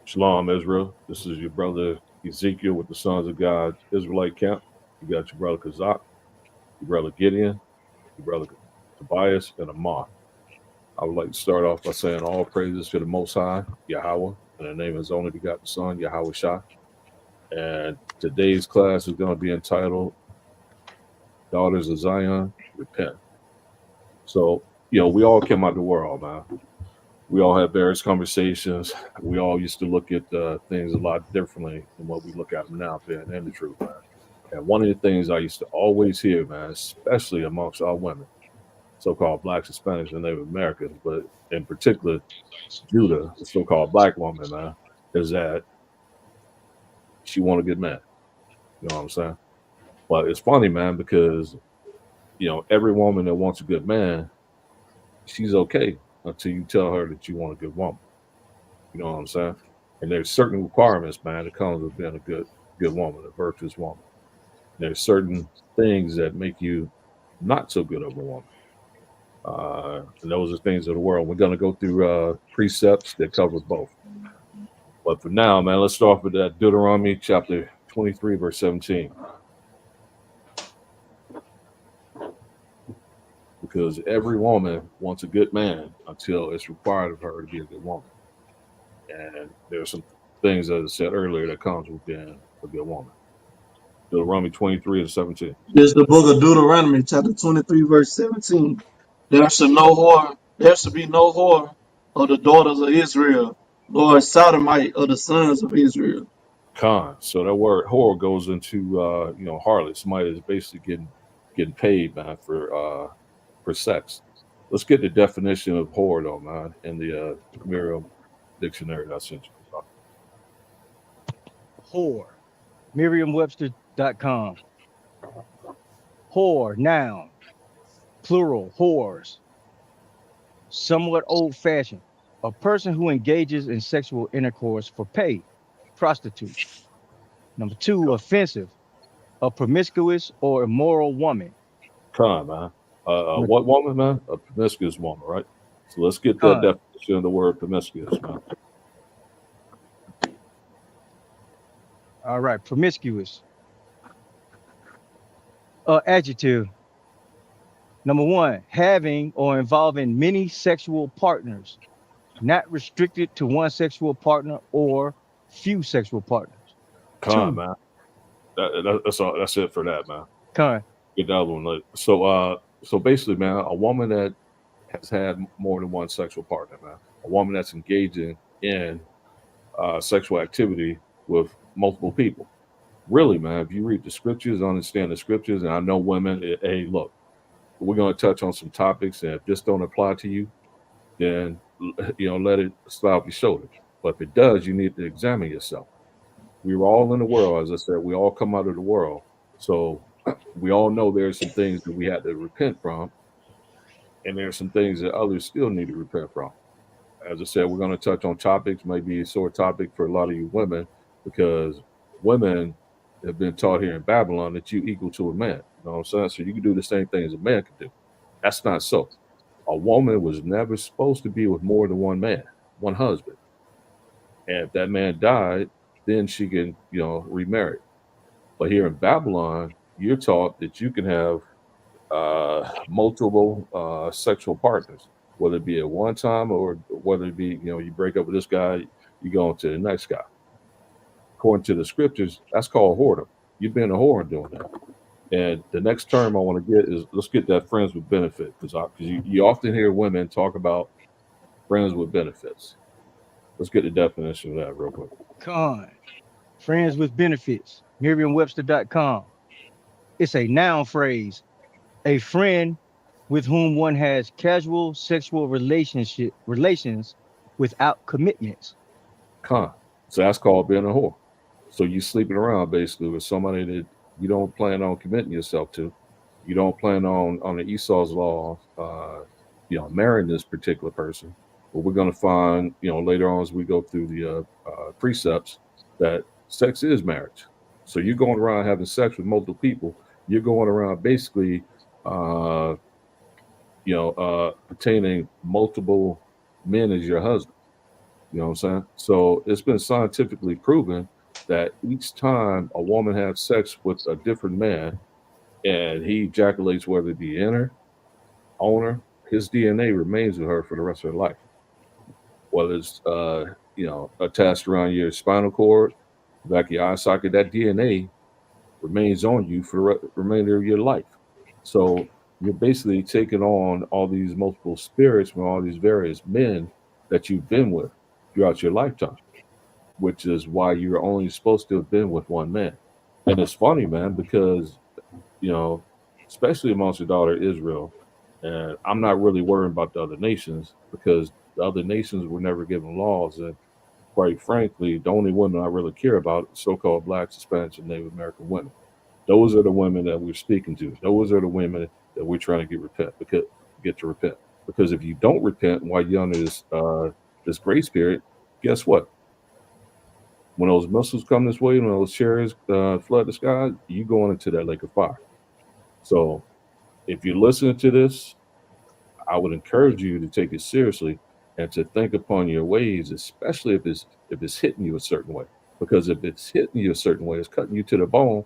Shalom, Israel. This is your brother Ezekiel with the Sons of God Israelite Camp. You got your brother Kazak, your brother Gideon, your brother Tobias, and Amar. I would like to start off by saying all praises to the Most High, Yahweh, in the name of His only begotten Son, Yahweh Shah. And today's class is going to be entitled Daughters of Zion, Repent. So, we all came out the world, man. We all had various conversations. We all used to look at things a lot differently than what we look at them now, being in the truth, man. And one of the things I used to always hear, man, especially amongst our women, so-called blacks, Hispanics, and Native Americans, but in particular, Judah, the so-called black woman, man, is that she want a good man. You know what I'm saying? But it's funny, man, because every woman that wants a good man, she's okay until you tell her that you want a good woman. You know what I'm saying? And there's certain requirements, man, that comes with being a good woman, a virtuous woman. There's certain things that make you not so good of a woman. And those are things of the world. We're going to go through precepts that cover both. But for now, man, let's start with that Deuteronomy chapter 23, verse 17. Because every woman wants a good man until it's required of her to be a good woman. And there's some things, as I said earlier, that comes with being a good woman. Deuteronomy 23 and 17. This is the book of Deuteronomy, chapter 23, verse 17. There should be no whore of the daughters of Israel, nor a sodomite of the sons of Israel. Con. So that word whore goes into harlot. Somebody is basically getting paid, man, for sex. Let's get the definition of whore though, man, in the Merriam dictionary that I sent you. Whore. Merriam-Webster.com. Whore, noun, plural, whores. Somewhat old-fashioned. A person who engages in sexual intercourse for pay. Prostitute. Number two, offensive. A promiscuous or immoral woman. Con, man. Number- What woman, man? A promiscuous woman, right? So let's get that Con. definition of the word promiscuous, man. All right, promiscuous. Adjective. Number one, having or involving many sexual partners, not restricted to one sexual partner or few sexual partners. Con, Two, man. That's all. That's it for that, man. con, Get that one. So basically, man, a woman that has had more than one sexual partner, man. A woman that's engaging in sexual activity with multiple people. Really, man, if you read the scriptures, understand the scriptures, and I know women, hey, look, we're going to touch on some topics, and if this don't apply to you, then, let it slide off your shoulders. But if it does, you need to examine yourself. We were all in the world, as I said, we all come out of the world. So we all know there's some things that we had to repent from, and there's some things that others still need to repent from. As I said, we're going to touch on topics, maybe a sore topic for a lot of you women, because women have been taught here in Babylon that you equal to a man. You know what I'm saying? So you can do the same thing as a man can do. That's not so. A woman was never supposed to be with more than one man, one husband. And if that man died, then she can, remarry. But here in Babylon, you're taught that you can have multiple sexual partners, whether it be at one time or whether it be, you break up with this guy, you go on to the next guy. According to the scriptures, that's called whoredom. You've been a whore doing that. And the next term I want to get is let's get that friends with benefit, because you often hear women talk about friends with benefits. Let's get the definition of that real quick. con. Friends with benefits. Merriam-Webster.com. It's a noun phrase. A friend with whom one has casual sexual relations without commitments. Con. So that's called being a whore. So you sleeping around basically with somebody that you don't plan on committing yourself to. You don't plan on the Esau's law, marrying this particular person. But we're going to find, later on as we go through the precepts, that sex is marriage. So you're going around having sex with multiple people. You're going around basically, obtaining multiple men as your husband. You know what I'm saying? So it's been scientifically proven that each time a woman has sex with a different man and he ejaculates, whether it be in her, on her, his DNA remains with her for the rest of her life. Whether it's attached around your spinal cord, back of your eye socket, that DNA remains on you for the remainder of your life. So you're basically taking on all these multiple spirits from all these various men that you've been with throughout your lifetime, which is why you're only supposed to have been with one man. And it's funny, man, because, you know, especially amongst your daughter Israel, and I'm not really worried about the other nations because the other nations were never given laws. And quite frankly, the only women I really care about are so-called blacks, Hispanics, and Native American women. Those are the women that we're speaking to. Those are the women that we're trying to get to repent. Because if you don't repent while you're under this grace period, guess what? When those missiles come this way, when those chariots flood the sky, you going into that lake of fire. So if you're listening to this, I would encourage you to take it seriously and to think upon your ways, especially if it's hitting you a certain way. Because if it's hitting you a certain way, it's cutting you to the bone.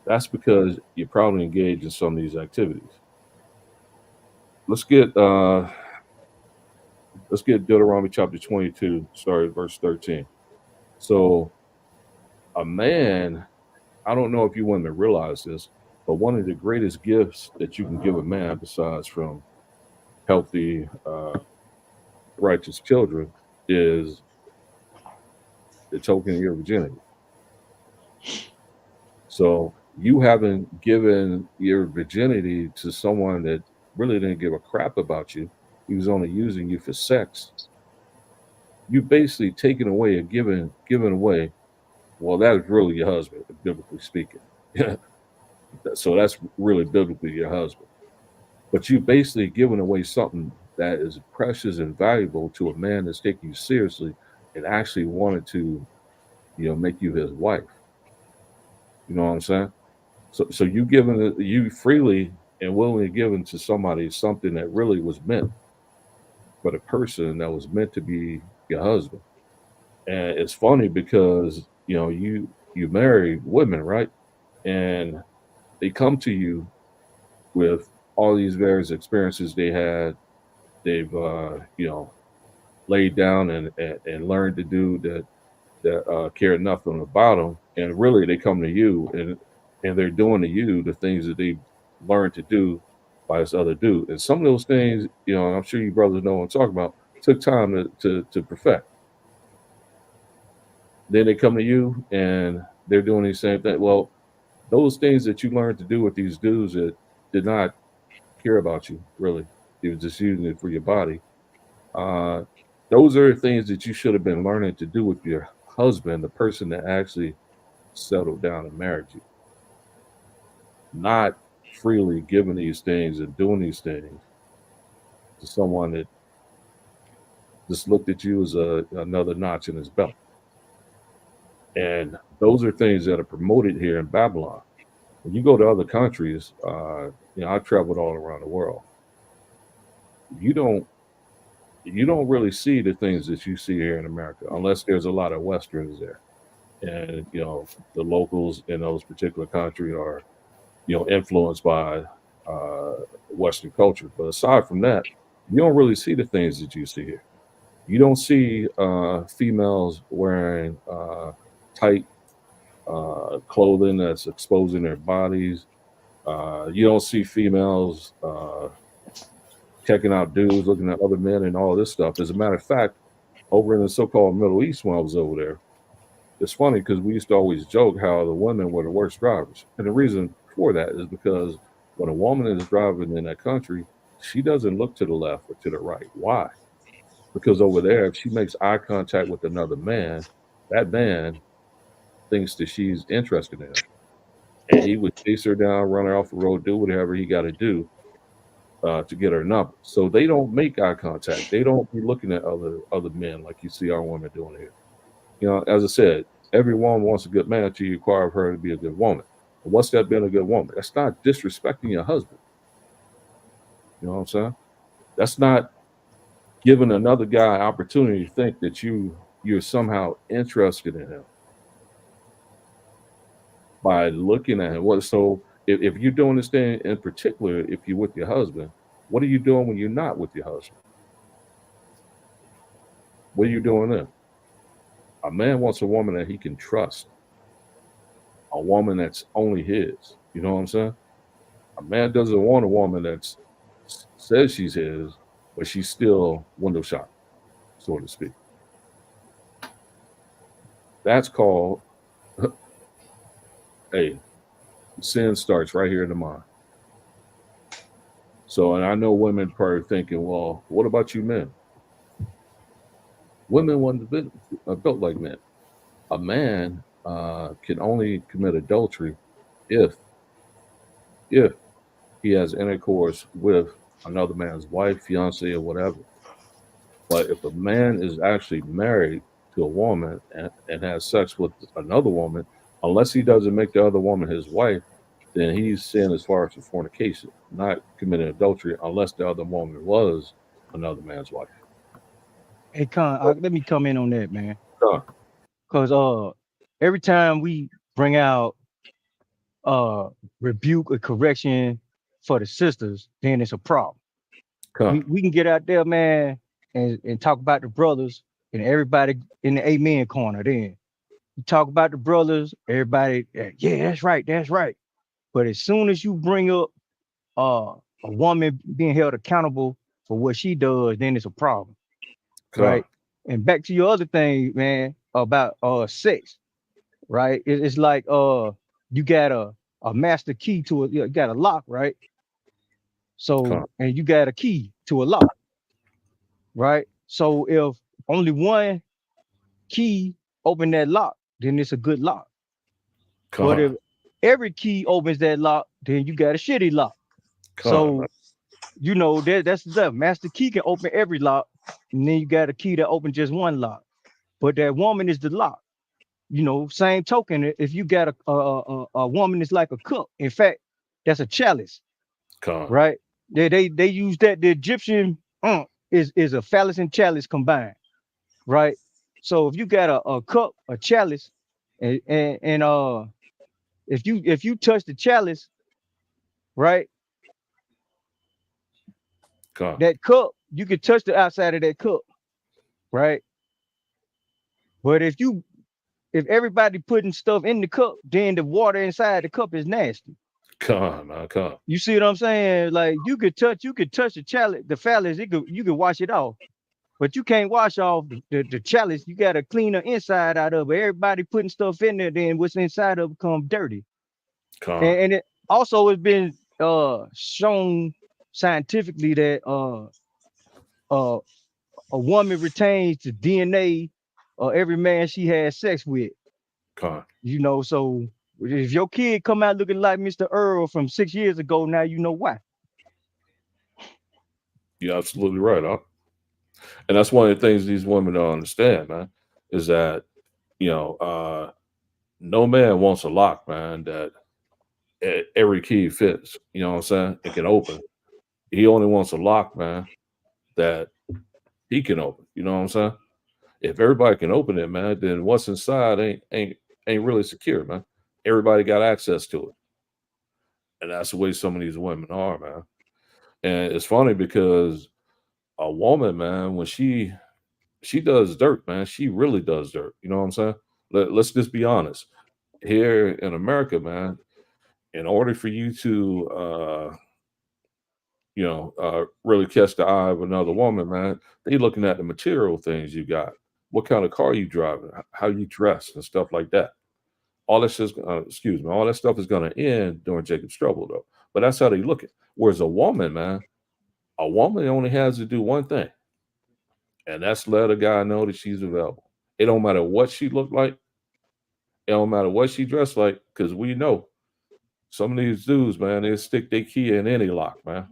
That's because you're probably engaged in some of these activities. Let's get Deuteronomy chapter 22, starting verse 13. So a man, I don't know if you want to realize this, but one of the greatest gifts that you can give a man, besides from healthy, righteous children, is the token of your virginity. So you haven't given your virginity to someone that really didn't give a crap about you. He was only using you for sex. You basically taken away and given away. Well, that is really your husband, biblically speaking. So that's really biblically your husband. But you basically given away something that is precious and valuable to a man that's taking you seriously and actually wanted to, make you his wife. You know what I'm saying? So you freely and willingly given to somebody something that really was meant for the person that was meant to be your husband. And it's funny because you marry women, right? And they come to you with all these various experiences they had. They've laid down and learned to do that care nothing about them. And really, they come to you and they're doing to you the things that they learned to do by this other dude. And some of those things, I'm sure you brothers know what I'm talking about, took time to perfect. Then they come to you and they're doing the same thing. Well, those things that you learned to do with these dudes that did not care about you, really, they were just using it for your body. Those are things that you should have been learning to do with your husband, the person that actually settled down and married you. Not freely giving these things and doing these things to someone that just looked at you as another notch in his belt. And those are things that are promoted here in Babylon. When you go to other countries, I've traveled all around the world. You don't really see the things that you see here in America, unless there's a lot of Westerns there. And, the locals in those particular countries are, influenced by Western culture. But aside from that, you don't really see the things that you see here. You don't see females wearing tight clothing that's exposing their bodies. You don't see females checking out dudes, looking at other men and all this stuff. As a matter of fact, over in the so-called Middle East when I was over there, it's funny because we used to always joke how the women were the worst drivers. And the reason for that is because when a woman is driving in that country, she doesn't look to the left or to the right. Why? Because over there, if she makes eye contact with another man, that man thinks that she's interested in him. And he would chase her down, run her off the road, do whatever he got to do to get her number. So they don't make eye contact. They don't be looking at other men like you see our women doing here. As I said, every woman wants a good man until you require her to be a good woman. But what's that being a good woman? That's not disrespecting your husband. You know what I'm saying? That's not giving another guy opportunity to think that you're somehow interested in him by looking at him. What so if you're doing this thing in particular, if you're with your husband, what are you doing when you're not with your husband? What are you doing then? A man wants a woman that he can trust, a woman that's only his. You know what I'm saying? A man doesn't want a woman that says she's his, but she's still window shopping, so to speak. That's called, hey, sin starts right here in the mind. So, and I know women probably thinking, well, what about you men? Women weren't built like men. A man can only commit adultery if he has intercourse with another man's wife, fiance, or whatever. But if a man is actually married to a woman and has sex with another woman, unless he doesn't make the other woman his wife, then he's sin as far as the fornication, not committing adultery, unless the other woman was another man's wife. Hey, Con, let me come in on that, man. Huh. Cause every time we bring out rebuke or correction for the sisters, then it's a problem. Huh. We can get out there, man, and talk about the brothers and everybody in the amen corner. Then you talk about the brothers, everybody, yeah, that's right, that's right. But as soon as you bring up a woman being held accountable for what she does, then it's a problem, right? And back to your other thing, man, about sex, right? It's like you got a master key to it, you got a lock, right? So and you got a key to a lock, right? So if only one key open that lock, then it's a good lock. But if every key opens that lock, then you got a shitty lock. So you know that's the master key can open every lock, and then you got a key that open just one lock. But that woman is the lock. You know, same token. If you got a woman that's like a cup, in fact, that's a chalice, right? They use that. The Egyptian is a phallus and chalice combined, right? So if you got a cup, a chalice, and if you touch the chalice, right, that cup, you could touch the outside of that cup, right? But if everybody putting stuff in the cup, then the water inside the cup is nasty. You see what I'm saying? Like you could touch the chalice, the phallus, you could wash it off. But you can't wash off the chalice. You got to clean the inside out of it. Everybody putting stuff in there, then what's inside of it become dirty. And it also has been shown scientifically that a woman retains the DNA of every man she has sex with. You know, so if your kid come out looking like Mr. Earl from 6 years ago, now you know why. You're absolutely right, huh? And that's one of the things these women don't understand, man, is that, you know, no man wants a lock, man, that every key fits. You know what I'm saying? It can open. He only wants a lock, man, that he can open. You know what I'm saying? If everybody can open it, man, then what's inside ain't really secure, man. Everybody got access to it. And that's the way some of these women are, man. And it's funny because a woman, man, when she does dirt, man, she really does dirt. You know what I'm saying? Let's just be honest. Here in America, man, in order for you to really catch the eye of another woman, man, they looking at the material things you got. What kind of car you driving, how you dress and stuff like that. All that shit's, all that stuff is gonna end during Jacob's trouble though. But that's how they look at. Whereas a woman, man, a woman only has to do one thing, and that's let a guy know that she's available. It don't matter what she looked like. It don't matter what she dressed like, because we know some of these dudes, man, they stick their key in any lock, man,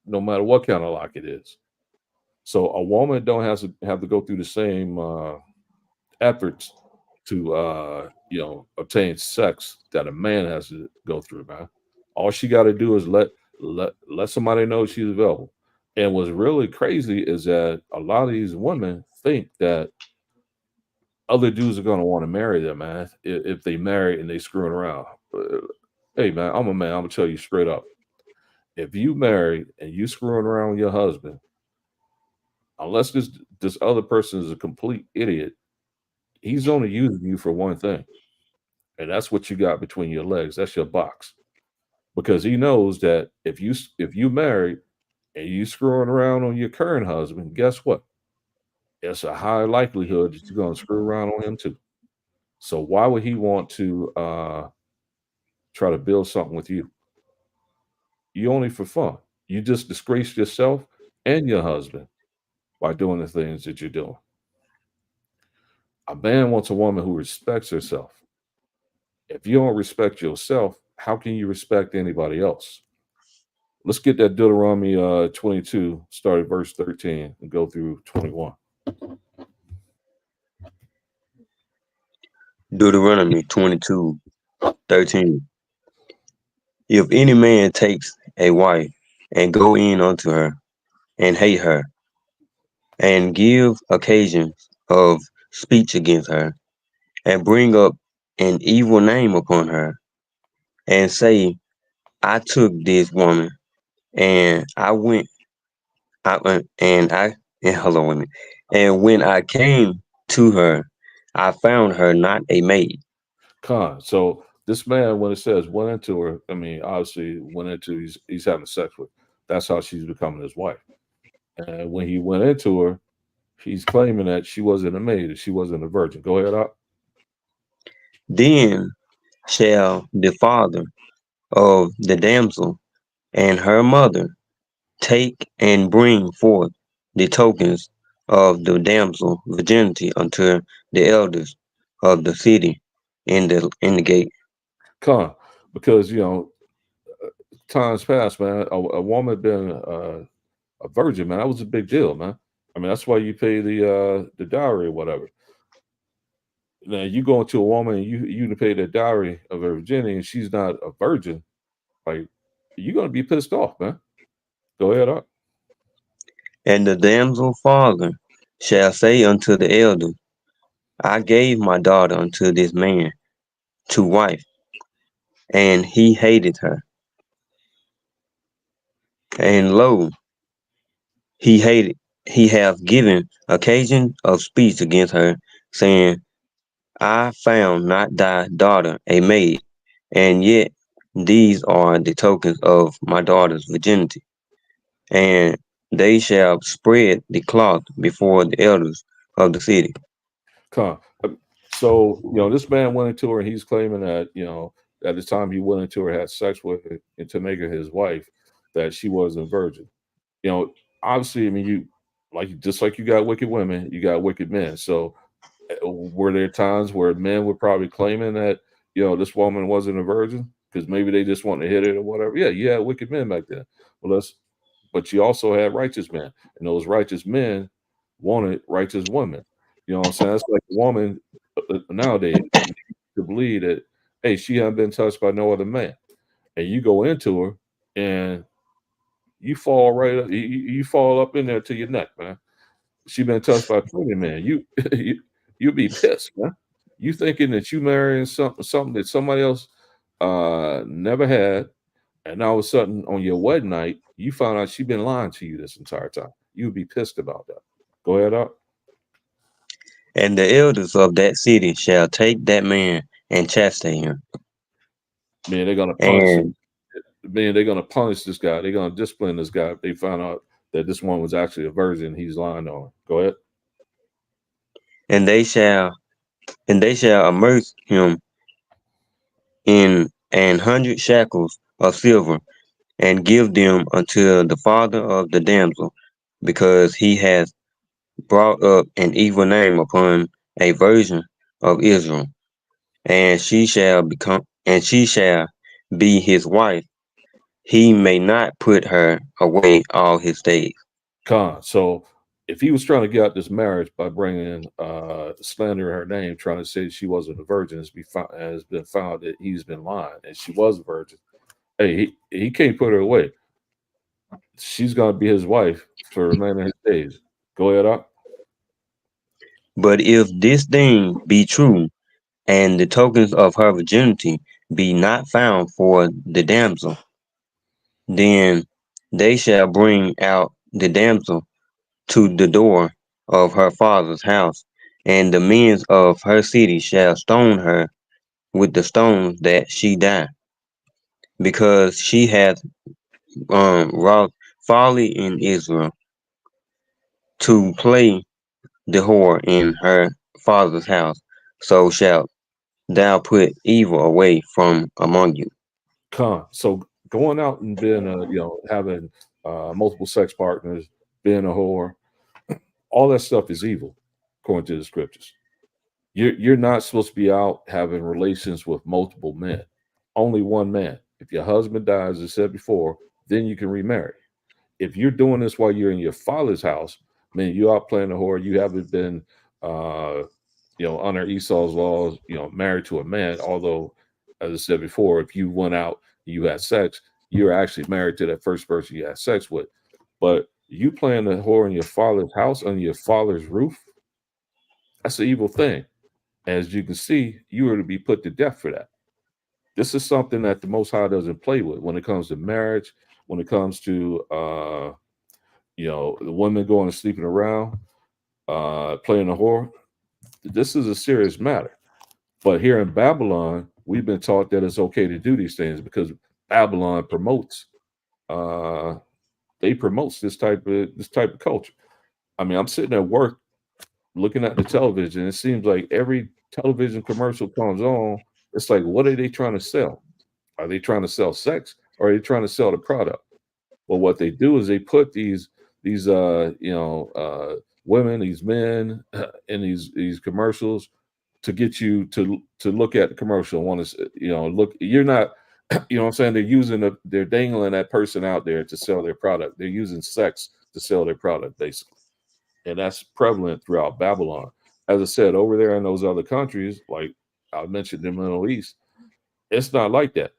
no matter what kind of lock it is. So a woman don't have to go through the same efforts to obtain sex that a man has to go through, man. All she got to do is let somebody know she's available. And what's really crazy is that a lot of these women think that other dudes are gonna want to marry them, man. If they marry and they screwing around. Hey, man, I'm a man. I'm gonna tell you straight up. If you marry and you screwing around with your husband, unless this other person is a complete idiot, he's only using you for one thing, and that's what you got between your legs. That's your box, because he knows that if you marry and you screwing around on your current husband, guess what? It's a high likelihood that you're gonna screw around on him too. So why would he want to try to build something with you? You only for fun. You just disgrace yourself and your husband by doing the things that you're doing. A man wants a woman who respects herself. If you don't respect yourself, how can you respect anybody else? Let's get that Deuteronomy 22, start at verse 13 and go through 21. Deuteronomy 22:13. If any man takes a wife and go in unto her and hate her, and give occasions of speech against her, and bring up an evil name upon her, and say, I took this woman, and I went, and hold on a minute, and when I came to her, I found her not a maid. So this man, when it says went into her, I mean, obviously went into he's having sex with. That's how she's becoming his wife. And when he went into her, he's claiming that she wasn't a maid, that she wasn't a virgin. Go ahead, up. Then shall the father of the damsel and her mother take and bring forth the tokens of the damsel virginity unto the elders of the city in the gate. Con, because times past, man, a woman being a virgin, man, that was a big deal, man. I mean, that's why you pay the dowry or whatever. Now you go into a woman and you pay the dowry of her virginity and she's not a virgin, like you're gonna be pissed off, man. Go ahead, up. And the damsel father shall say unto the elder, I gave my daughter unto this man to wife, and he hated her. And lo, he hath given occasion of speech against her, saying, I found not thy daughter a maid, and yet these are the tokens of my daughter's virginity. And they shall spread the cloth before the elders of the city. Con. So this man went into her and he's claiming that at the time he went into her, had sex with her, and to make her his wife, that she wasn't a virgin. You know, Obviously, I mean, just like you got wicked women, you got wicked men. So were there times where men were probably claiming that this woman wasn't a virgin because maybe they just wanted to hit it or whatever? Yeah, you had wicked men back then. But you also had righteous men, and those righteous men wanted righteous women. You know what I'm saying? It's like a woman nowadays to believe that, hey, she hasn't been touched by no other man, and you go into her and you fall right up, you fall up in there to your neck, man. She been touched by 20 men. You be pissed, man. You thinking that you marrying something that somebody else never had, and all of a sudden on your wedding night, you found out she been lying to you this entire time. You would be pissed about that. Go ahead, up. And the elders of that city shall take that man and chastise him. Man, they're gonna punish him. And Man, they're gonna punish this guy. They're gonna discipline this guy if they found out that this one was actually a virgin. He's lying on her. Go ahead. and they shall immerse him in 100 shekels of silver, and give them unto the father of the damsel, because he hath brought up an evil name upon a virgin of Israel, and she shall be his wife. He may not put her away all his days. So if he was trying to get out this marriage by bringing slandering her name, trying to say she wasn't a virgin, has been found that he's been lying and she was a virgin. Hey, he can't put her away. She's gonna be his wife for the remainder of his days. Go ahead, up. But if this thing be true, and the tokens of her virginity be not found for the damsel, then they shall bring out the damsel to the door of her father's house, and the men of her city shall stone her with the stones that she die, because she hath wrought folly in Israel, to play the whore in her father's house. So shalt thou put evil away from among you. So going out and being having multiple sex partners, being a whore, all that stuff is evil, according to the scriptures. You're not supposed to be out having relations with multiple men. Only one man. If your husband dies, as I said before, then you can remarry. If you're doing this while you're in your father's house, man, you out playing a whore. You haven't been, under Esau's laws, married to a man. Although, as I said before, if you went out, you had sex, you're actually married to that first person you had sex with. But you playing a whore in your father's house, under your father's roof, that's an evil thing. As you can see, you are to be put to death for that. This is something that the Most High doesn't play with when it comes to marriage, when it comes to the women going and sleeping around, playing a whore. This is a serious matter. But here in Babylon, we've been taught that it's okay to do these things because Babylon promotes this type of culture. I mean, I'm sitting at work looking at the television. It seems like every television commercial comes on, it's like, what are they trying to sell? Are they trying to sell sex, or are they trying to sell the product? Well, what they do is they put these women, these men in these commercials to get you to look at the commercial. Want to look? You're not. You know what I'm saying? They're dangling that person out there to sell their product. They're using sex to sell their product, basically. And that's prevalent throughout Babylon. As I said, over there in those other countries, like I mentioned in the Middle East, it's not like that.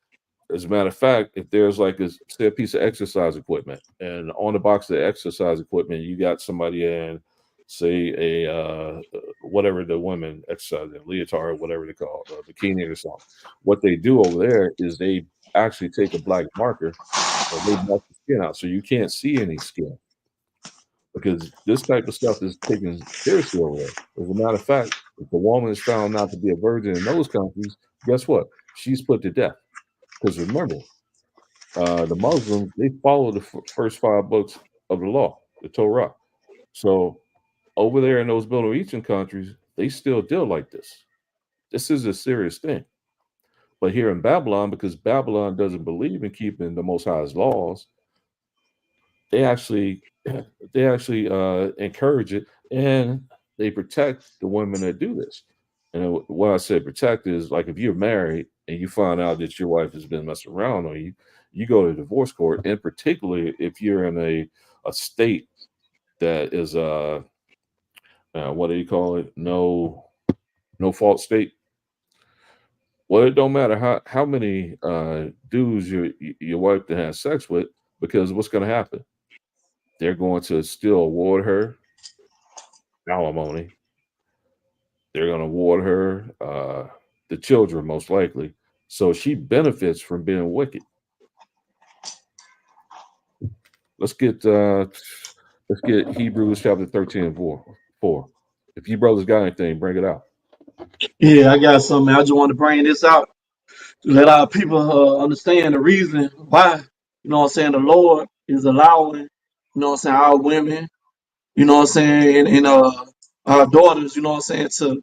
As a matter of fact, if there's like a piece of exercise equipment, and on the box of the exercise equipment, you got somebody in, say, a whatever the women exercise, a leotard, whatever they call it, a bikini or something. What they do over there is they actually take a black marker and they mark the skin out, so you can't see any skin, because this type of stuff is taken seriously over there. As a matter of fact, if a woman is found not to be a virgin in those countries, guess what? She's put to death. Because remember, the Muslims, they follow the first 5 books of the law, the Torah. So over there in those Middle Eastern countries, they still deal like this. This is a serious thing. But here in Babylon, because Babylon doesn't believe in keeping the Most High's laws, they actually encourage it, and they protect the women that do this. And what I say protect is, like, if you're married and you find out that your wife has been messing around on you, you go to the divorce court. And particularly if you're in a state that is what do you call it? No fault state. Well, it don't matter how many dudes your wife to have sex with, because what's going to happen? They're going to still award her alimony. They're going to award her the children, most likely. So she benefits from being wicked. Let's get Hebrews chapter 13 and 4. If you brothers got anything, bring it out. Yeah, I got something. I just want to bring this out to let our people understand the reason why, the Lord is allowing, our women, and our daughters, to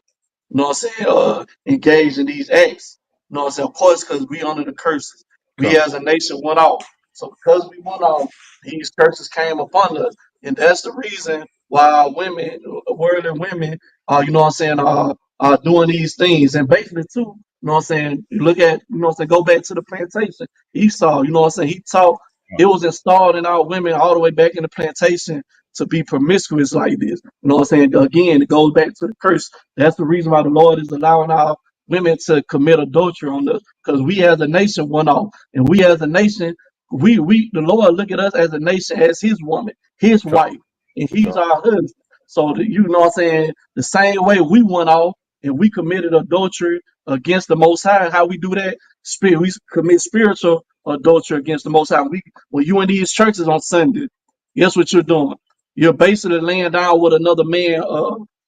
engage in these acts. Of course, because we under the curses. We as a nation went off. So because we went off, these curses came upon us. And that's the reason why our women, worldly women, are doing these things. And basically too, you look at, go back to the plantation. Esau, he taught, it was installed in our women all the way back in the plantation to be promiscuous like this. Again, it goes back to the curse. That's the reason why the Lord is allowing our women to commit adultery on us, because we as a nation went off, and we as a nation the Lord look at us as a nation, as his woman, his Come, wife, and he's come, our husband. So you know what I'm saying? The same way we went off and we committed adultery against the Most High, how we do that? We commit spiritual adultery against the Most High. When you in these churches on Sunday, guess what you're doing? You're basically laying down with another man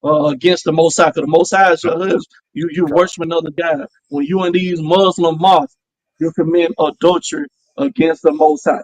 against the Most High. Because the Most High is come, your husband. You come. worship another God. When you in these Muslim mosques, you're committing adultery against the Most High.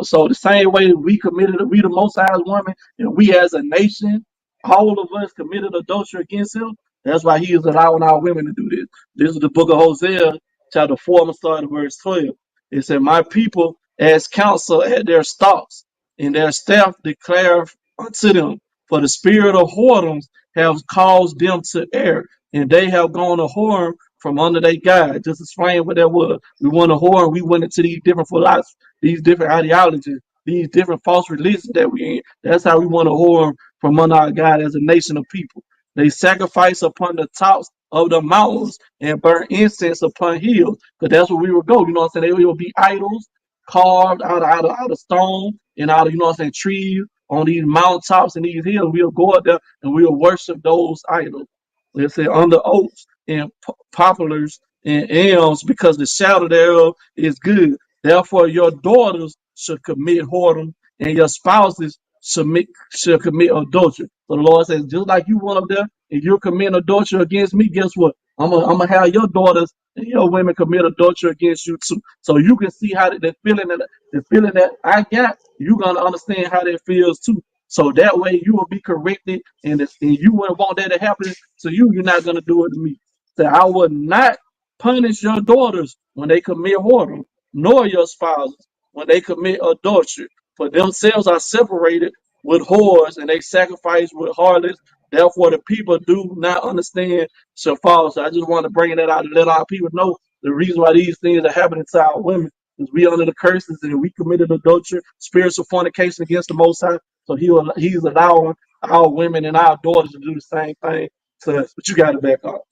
So the same way we the Most High's woman, and we as a nation, all of us committed adultery against him. That's why he is allowing our women to do this. This is the book of Hosea, chapter 4, I'm gonna start at verse 12. It said, my people as counsel at their stalks, and their staff declare unto them, for the spirit of whoredoms have caused them to err, and they have gone a whore from under their guide. Just explain what that was. We went a whore, and we went into these different philosophies, these different ideologies, these different false religions that we in. That's how we want to whore from under our God as a nation of people. They sacrifice upon the tops of the mountains and burn incense upon hills, because that's where we would go. You know what I'm saying? They will be idols carved out of stone and out of, you know what I'm saying, trees on these mountaintops and these hills. We'll go up there and we'll worship those idols. Let's say under oaks and poplars and elms, because the shadow thereof is good. Therefore, your daughters should commit whoredom, and your spouses should commit adultery. So the Lord says, just like you went up there and you're committing adultery against me, guess what? I'm gonna have your daughters and your women commit adultery against you too. So you can see how the feeling that I got, you're gonna understand how that feels too. So that way you will be corrected, and you wouldn't want that to happen to you. You're not gonna do it to me. So I will not punish your daughters when they commit whoredom, nor your spouses when they commit adultery. For themselves are separated with whores, and they sacrifice with harlots. Therefore, the people do not understand shall fall. So I just want to bring that out and let our people know the reason why these things are happening to our women is we under the curses and we committed adultery, spiritual fornication against the Most High. So he's allowing our women and our daughters to do the same thing to us. But you got to back up.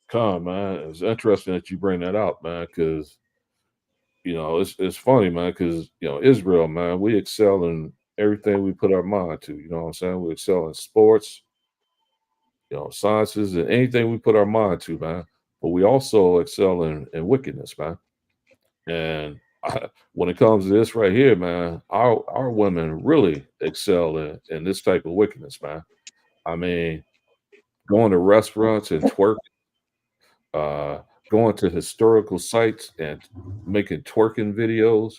Come, man. It's interesting that you bring that out, man, because it's funny, man, because Israel, man, we excel in everything we put our mind to. You know what I'm saying? We excel in sports, sciences, and anything we put our mind to, man. But we also excel in wickedness, man. And when it comes to this right here, man, our women really excel in this type of wickedness, man. I mean, going to restaurants and twerking, going to historical sites and making twerking videos.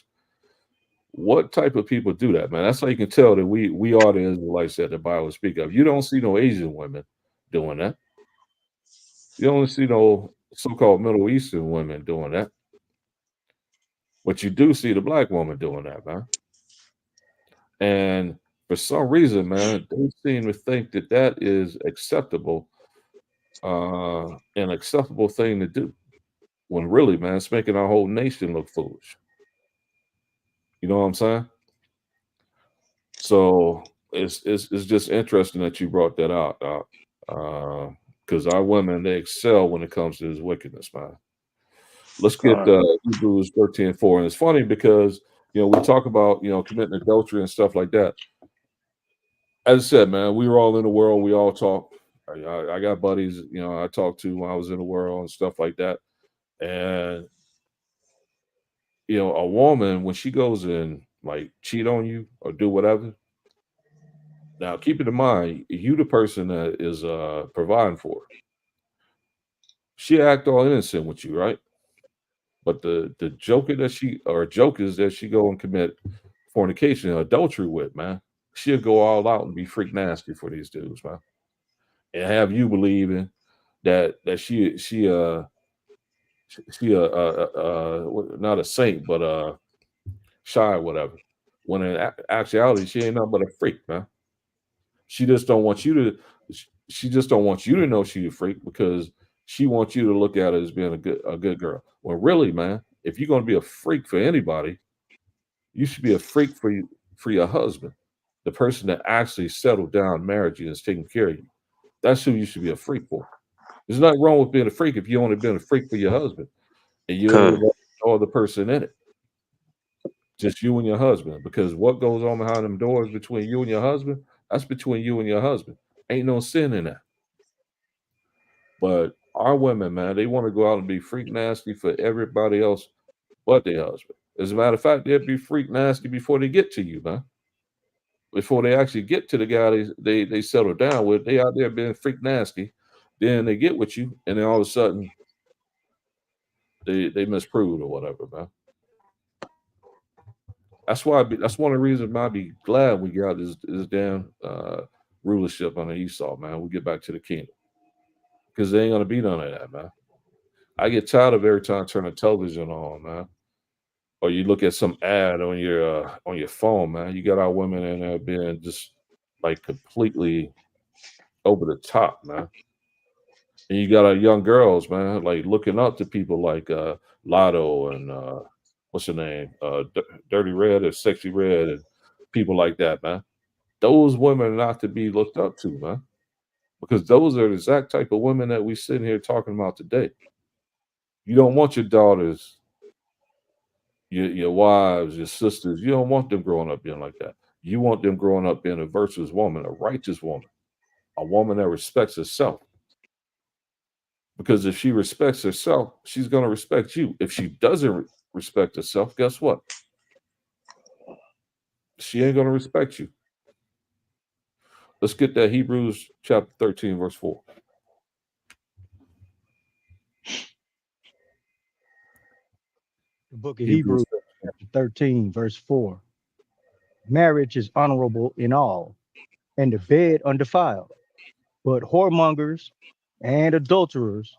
What type of people do that, man? That's how you can tell that we are the Israelites that the Bible speak of. You don't see no Asian women doing that. You don't see no so-called Middle Eastern women doing that. But you do see the black woman doing that, man. And for some reason, man, they seem to think that that is acceptable, an acceptable thing to do. When really, man, it's making our whole nation look foolish. You know what I'm saying? So it's just interesting that you brought that out, because our women, they excel when it comes to this wickedness, man. Let's get God. Hebrews 13:4, and it's funny because we talk about committing adultery and stuff like that. As I said, man, we were all in the world. We all talk. I got buddies, I talked to when I was in the world and stuff like that. And a woman, when she goes and like cheat on you or do whatever. Now, keep it in mind, you the person that is providing for her. She act all innocent with you, right? But the jokers that she go and commit fornication and adultery with, man, she'll go all out and be freak nasty for these dudes, man, and have you believing that she not a saint but shy or whatever. When in actuality, she ain't nothing but a freak, man. She just don't want you to. She just don't want you to know she's a freak because she wants you to look at her as being a good girl. Well, really, man, if you're going to be a freak for anybody, you should be a freak for your husband, the person that actually settled down, married you, and is taking care of you. That's who you should be a freak for. There's nothing wrong with being a freak if you only been a freak for your husband and you ain't Con, no other person in it. just you and your husband. Because what goes on behind them doors between you and your husband, that's between you and your husband. Ain't no sin in that. But our women, man, they want to go out and be freak nasty for everybody else but their husband. As a matter of fact, they'll be freak nasty before they get to you, man. Before they actually get to the guy they settle down with, they out there being freak nasty. Then they get with you, and then all of a sudden they misproved or whatever, man. That's why that's one of the reasons I'd be glad we got this damn rulership on the Esau, man. We get back to the kingdom. Because there ain't gonna be none of that, man. I get tired of every time I turn the television on, man. Or you look at some ad on your phone, man. You got our women in there being just like completely over the top, man. And you got our young girls, man, like looking up to people like Lotto and what's her name, Dirty Red or Sexy Red, and people like that, man. Those women are not to be looked up to, man, because those are the exact type of women that we sitting here talking about today. You don't want your daughters, your wives, your sisters. You don't want them growing up being like that. You want them growing up being a virtuous woman, a righteous woman, a woman that respects herself. Because if she respects herself, she's going to respect you. If she doesn't respect herself, guess what? She ain't going to respect you. Let's get that Hebrews chapter 13, verse 4. The book of Hebrews, chapter 13, verse 4. Marriage is honorable in all, and the bed undefiled. But whoremongers and adulterers,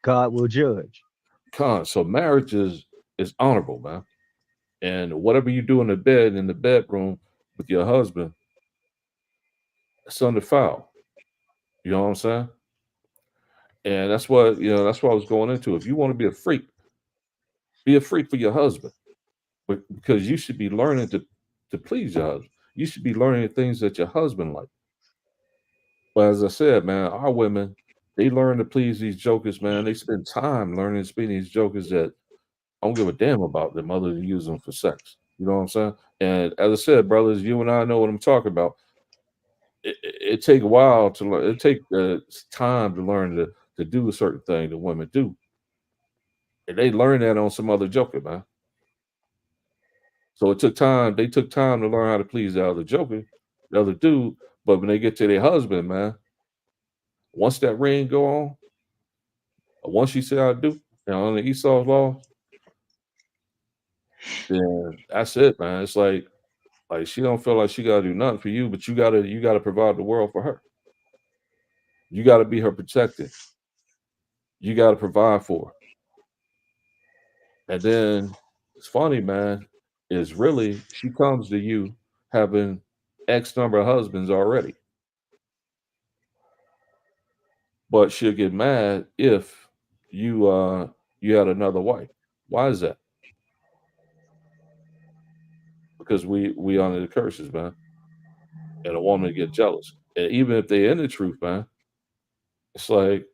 God will judge. So marriage is honorable, man. And whatever you do in the bed, in the bedroom with your husband, it's undefiled. You know what I'm saying? And that's what that's what I was going into. If you want to be a freak for your husband, because you should be learning to please your husband. You should be learning the things that your husband like. But as I said, man, our women, they learn to please these jokers, man. They spend time learning to please these jokers that I don't give a damn about them other than use them for sex. You know what I'm saying? And as I said, brothers, you and I know what I'm talking about. It take a while to learn. It take time to learn to do a certain thing that women do. And they learn that on some other joker, man. So it took time. They took time to learn how to please the other joker, the other dude. But when they get to their husband, man, once that ring go on, or once she say I do, on the Esau's law, then that's it, man. It's like she don't feel like she gotta do nothing for you, but you gotta provide the world for her. You gotta be her protector. You gotta provide for her. And then it's funny, man, is really she comes to you having X number of husbands already. But she'll get mad if you had another wife. Why is that? Because we under the curses, man. And a woman get jealous. And even if they in the truth, man, it's like,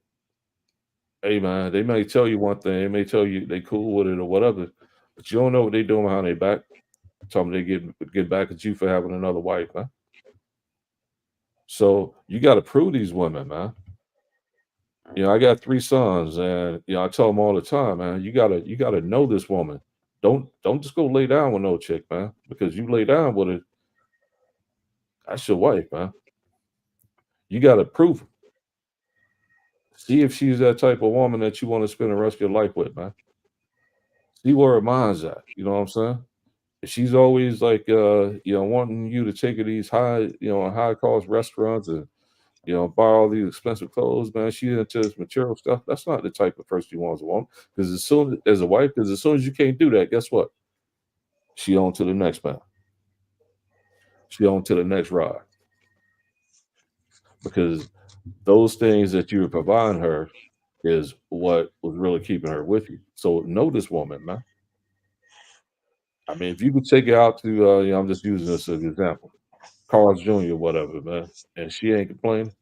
hey man, they may tell you one thing, they may tell you they cool with it or whatever, but you don't know what they doing behind their back. Tell them they get back at you for having another wife, man. So you got to prove these women, man. I got 3 sons, and I tell them all the time, man, you gotta know this woman. Don't just go lay down with no chick, man, because you lay down with her, that's your wife, man. You gotta prove it. See if she's that type of woman that you want to spend the rest of your life with, man. See where her mind's at. You know what I'm saying? If she's always like wanting you to take her to these high cost restaurants and buy all these expensive clothes, man. She into this material stuff. That's not the type of person you want as a woman. Because as soon as you can't do that, guess what? She on to the next man. She on to the next ride. Because those things that you were providing her is what was really keeping her with you. So know this woman, man. I mean, if you could take her out to, I'm just using this as an example, Carl's Jr., whatever, man, and she ain't complaining,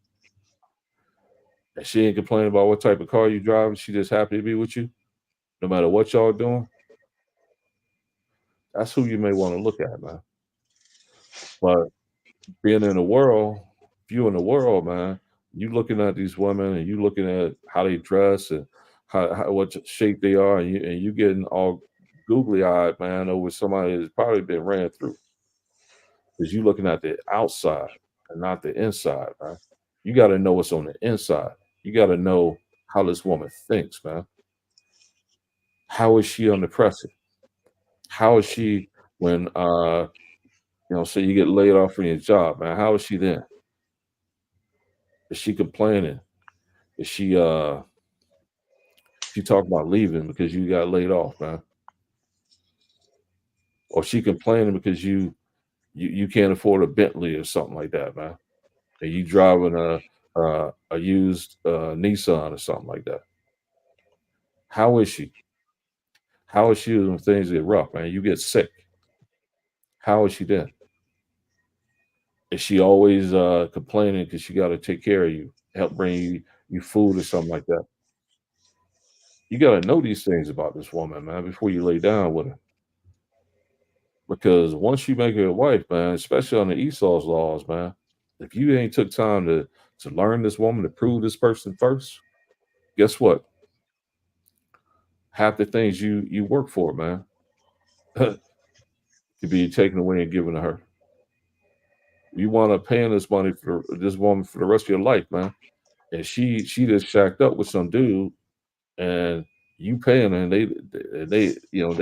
about what type of car you driving. She just happy to be with you, no matter what y'all doing. That's who you may want to look at, man. But being in the world, if you in the world, man, you looking at these women and you looking at how they dress and how what shape they are, and you getting all googly eyed, man, over somebody that's probably been ran through. Because you looking at the outside and not the inside, man. You got to know what's on the inside. You got to know how this woman thinks, man. How is she on the pressing? How is she when say you get laid off from your job, man? How is she then? Is she complaining? Is she talking about leaving because you got laid off, man? Or she complaining because you can't afford a Bentley or something like that, man? And you driving a used Nissan or something like that. How is she? How is she when things get rough, man? You get sick. How is she then? Is she always complaining because she got to take care of you, help bring you food or something like that? You got to know these things about this woman, man, before you lay down with her. Because once you make her a wife, man, especially on the Esau's laws, man, if you ain't took time to learn this woman, to prove this person first, guess what? Half the things you work for, man, could be taken away and given to her. You want to pay this money for this woman for the rest of your life, man, and she just shacked up with some dude, and you paying her, and they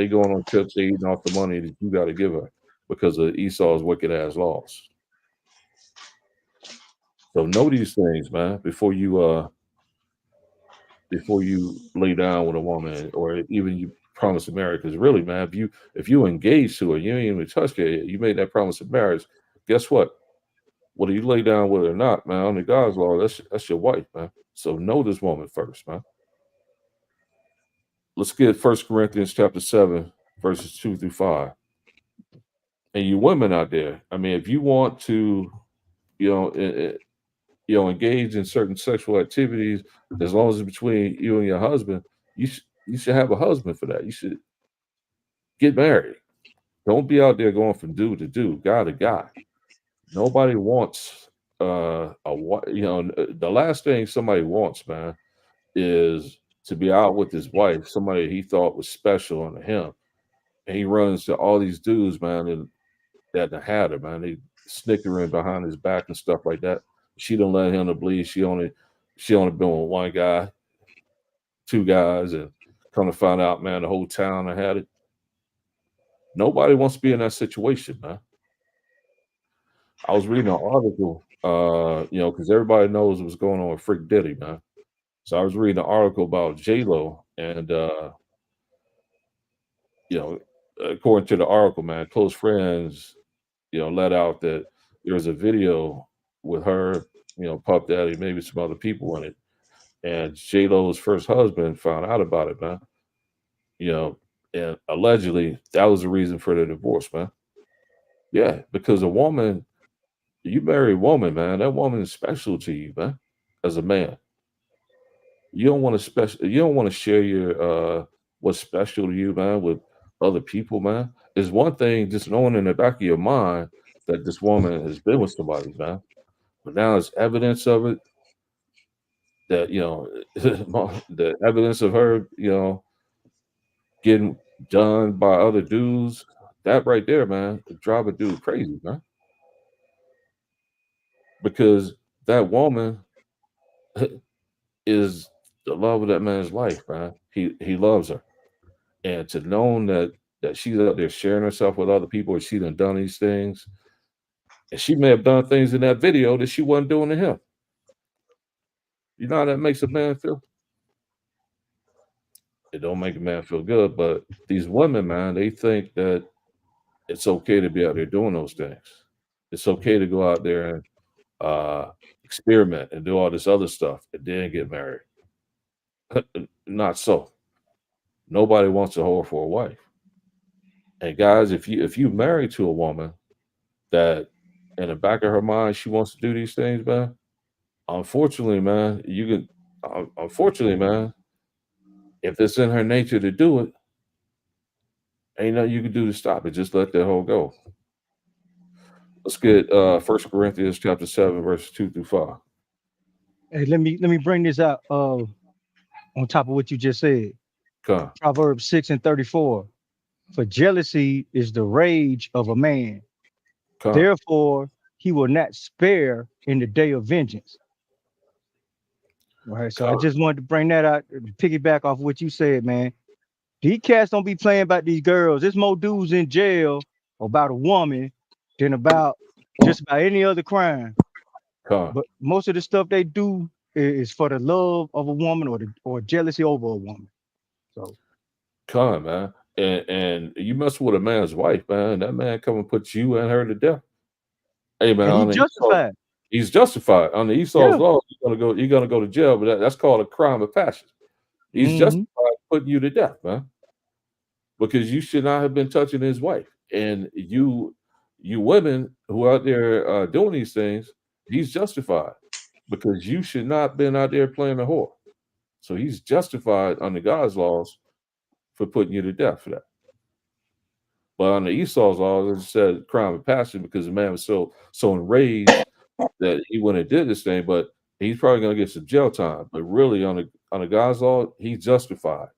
going on trips, they eating off the money that you got to give her because of Esau's wicked ass laws. So know these things, man, before you lay down with a woman or even you promise to marry. Because really, man, if you engage to her, you ain't even touched her, you made that promise of marriage. Guess what? Whether you lay down with her or not, man, under God's law, that's your wife, man. So know this woman first, man. Let's get 1 Corinthians chapter 7, verses 2 through 5. And you women out there, I mean, if you want to, engage in certain sexual activities, as long as it's between you and your husband, you should have a husband for that. You should get married. Don't be out there going from dude to dude, guy to guy. Nobody wants the last thing somebody wants, man, is to be out with his wife, somebody he thought was special unto him, and he runs to all these dudes, man, and that had her, man. They snickering behind his back and stuff like that. She don't let him to bleed. She only been with one guy, two guys, and come to find out, man, the whole town had it. Nobody wants to be in that situation, man. I was reading an article, because everybody knows what's going on with Frick Diddy, man. So I was reading an article about J Lo, and according to the article, man, close friends, let out that there was a video with her, Puff Daddy, maybe some other people in it, and J Lo's first husband found out about it, man. And allegedly that was the reason for the divorce, man. Yeah, because a woman, you marry a woman, man, that woman is special to you, man. As a man, you don't want to share your what's special to you, man, with other people, man. It's one thing just knowing in the back of your mind that this woman has been with somebody, man. But now there's evidence of it that the evidence of her, getting done by other dudes. That right there, man, could drive a dude crazy, man. Because that woman is the love of that man's life, man. He loves her, and to know that she's out there sharing herself with other people, or she done these things, and she may have done things in that video that she wasn't doing to him. You know how that makes a man feel? It don't make a man feel good, but these women, man, they think that it's okay to be out there doing those things. It's okay to go out there and experiment and do all this other stuff and then get married. Not so. Nobody wants a whore for a wife. And guys, if you married to a woman that in the back of her mind she wants to do these things, man, unfortunately, man, if it's in her nature to do it, Ain't nothing you can do to stop it. Just let that hoe go. Let's get 1 Corinthians chapter 7, verses 2 through 5. Hey, let me bring this out on top of what you just said. Come, Proverbs 6:34. For jealousy is the rage of a man. come, Therefore, he will not spare in the day of vengeance. All right. So I come. just wanted to bring that out, piggyback off what you said, man. These cats don't be playing about these girls. There's more dudes in jail about a woman than about just about any other crime. Come, But most of the stuff they do is for the love of a woman or jealousy over a woman. So come, man. And you mess with a man's wife, man. That man come and put you and her to death. Hey, man, and he on the Esau, justified. he's justified. On the Esau's Yeah. law, you're gonna go to jail, but that's called a crime of passion. He's Hmm. justified putting you to death, man, because you should not have been touching his wife. And you women who are out there doing these things, he's justified because you should not have been out there playing a whore. So he's justified under God's laws for putting you to death for that. But under Esau's laws, it said crime of passion because the man was so enraged that he went and did this thing. But he's probably going to get some jail time. But really, on the God's law, he's justified.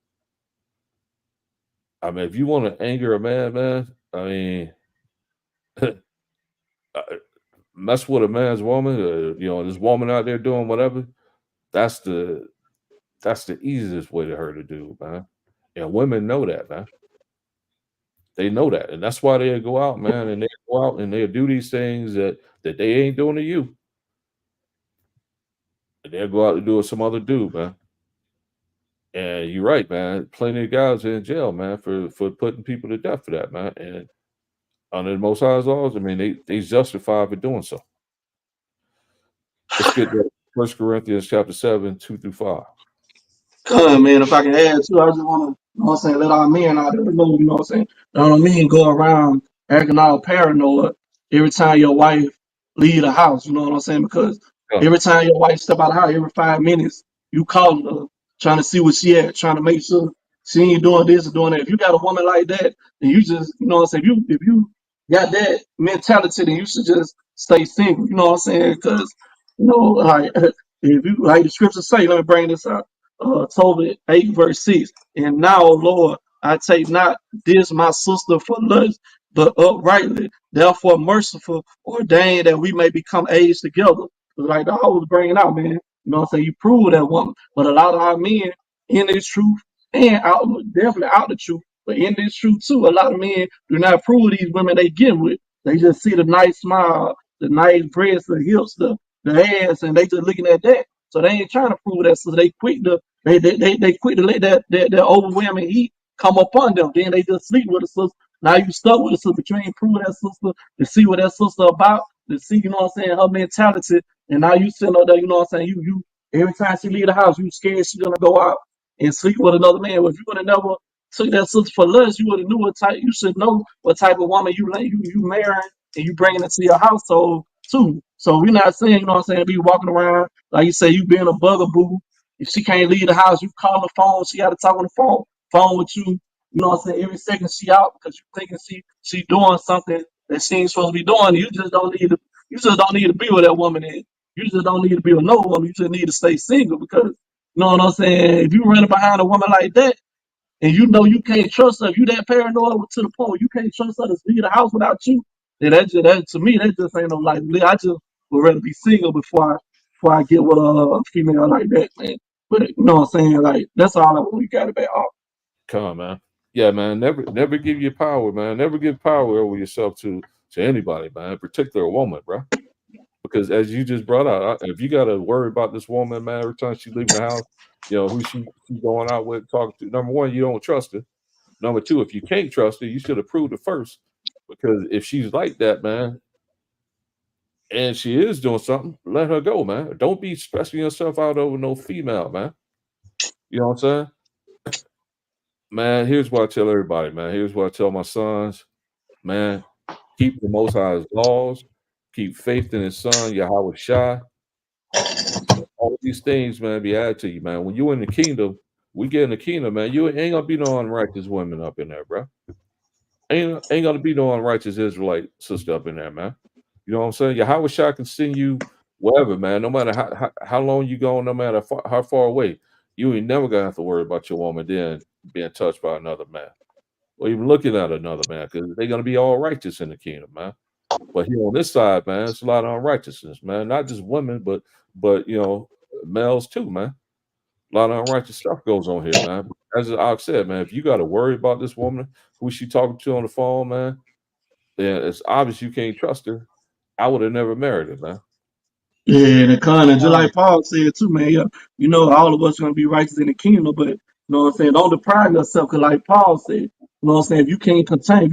I mean, if you want to anger a man, man, I mean, mess with a man's woman, this woman out there doing whatever. That's the easiest way to hurt a dude, man. And women know that, man. They know that, and that's why they go out, man, and they go out and they do these things that they ain't doing to you. And they'll go out and do it with some other dude, man. And you're right, man. Plenty of guys are in jail, man, for putting people to death for that, man. And under the Most High's laws, I mean, they justify for doing so. Let's get to 1 Corinthians chapter 7, 2 through 5. Man, if I can add too, I just want to, you know what I'm saying, let our men out there know, you know what I'm saying, don't mean go around acting all paranoid every time your wife leave the house, you know what I'm saying, because Come, every time your wife step out of the house, every 5 minutes, you calling her, trying to see what she at, trying to make sure she ain't doing this or doing that. If you got a woman like that, then you just, you know what I'm saying, if you got that mentality, then you should just stay single, you know what I'm saying, because, you know, like, if you, like the scriptures say, let me bring this out. Tobit 8 verse 6. And now, Lord, I take not this my sister for lust, but uprightly, therefore merciful, ordained that we may become aged together. Like the I was bringing out, man. You know what I'm saying? You prove that woman. But a lot of our men in this truth and out, definitely out the truth, but in this truth too, a lot of men do not prove these women they get with. They just see the nice smile, the nice breasts, the hips, the ass, and they just looking at that. So they ain't trying to prove that. So they quick to they quick to let that overwhelming heat come upon them. Then they just sleep with a sister. Now you stuck with a sister, but you ain't prove that sister to see what that sister about, to see, you know what I'm saying, her mentality. And now you sitting up there, you know what I'm saying, you every time she leave the house, you scared she's gonna go out and sleep with another man. But if you would have never took that sister for lunch, you would have knew what type. You should know what type of woman you marrying and you bringing into your household too. So we're not saying, you know what I'm saying, be walking around like you say, you being a bugaboo. If she can't leave the house, you call the phone. She got to talk on the phone with you. You know what I'm saying? Every second she out because you thinking she doing something that she ain't supposed to be doing. You just don't need to be with that woman. And you just don't need to be with no woman. You just need to stay single because you know what I'm saying. If you running behind a woman like that, and you know you can't trust her, if you that paranoid to the point where you can't trust her to leave the house without you, then that to me that just ain't no life. I just would rather be single before I get with a female like that, man. But you know what I'm saying? Like that's all I really got about all. come on, man. Yeah, man. Never give your power, man. Never give power over yourself to anybody, man. Particularly a woman, bro. Because as you just brought out, if you got to worry about this woman, man, every time she leaving the house, who she's going out with, talking to. Number one, you don't trust her. Number two, if you can't trust her, you should have proved it first. Because if she's like that, man, and she is doing something, let her go, man. Don't be stressing yourself out over no female, man. You know what I'm saying? Man, here's what I tell everybody, man. Here's what I tell my sons, man. Keep the Most High's laws. Keep faith in His Son, Yahweh Shai. All of these things, man, be added to you, man. When you in the kingdom, we get in the kingdom, man. You ain't gonna be no unrighteous women up in there, bro. Ain't gonna be no unrighteous Israelite sister up in there, man. You know what I'm saying? Yahweh Shah can send you wherever, man. No matter how long you go, no matter how far away, you ain't never gonna have to worry about your woman then being touched by another man, or even looking at another man, because they're gonna be all righteous in the kingdom, man. But here on this side, man, it's a lot of unrighteousness, man. Not just women, but males too, man. A lot of unrighteous stuff goes on here, man. As I've said, man, if you got to worry about this woman who she talking to on the phone, man, then it's obvious you can't trust her. I would have never married her, man. Yeah, the con, and just Uh, like Paul said too, man. Yeah, all of us gonna be righteous in the kingdom, but what I'm saying, don't deprive yourself, cause like Paul said, what I'm saying, if you can't contain,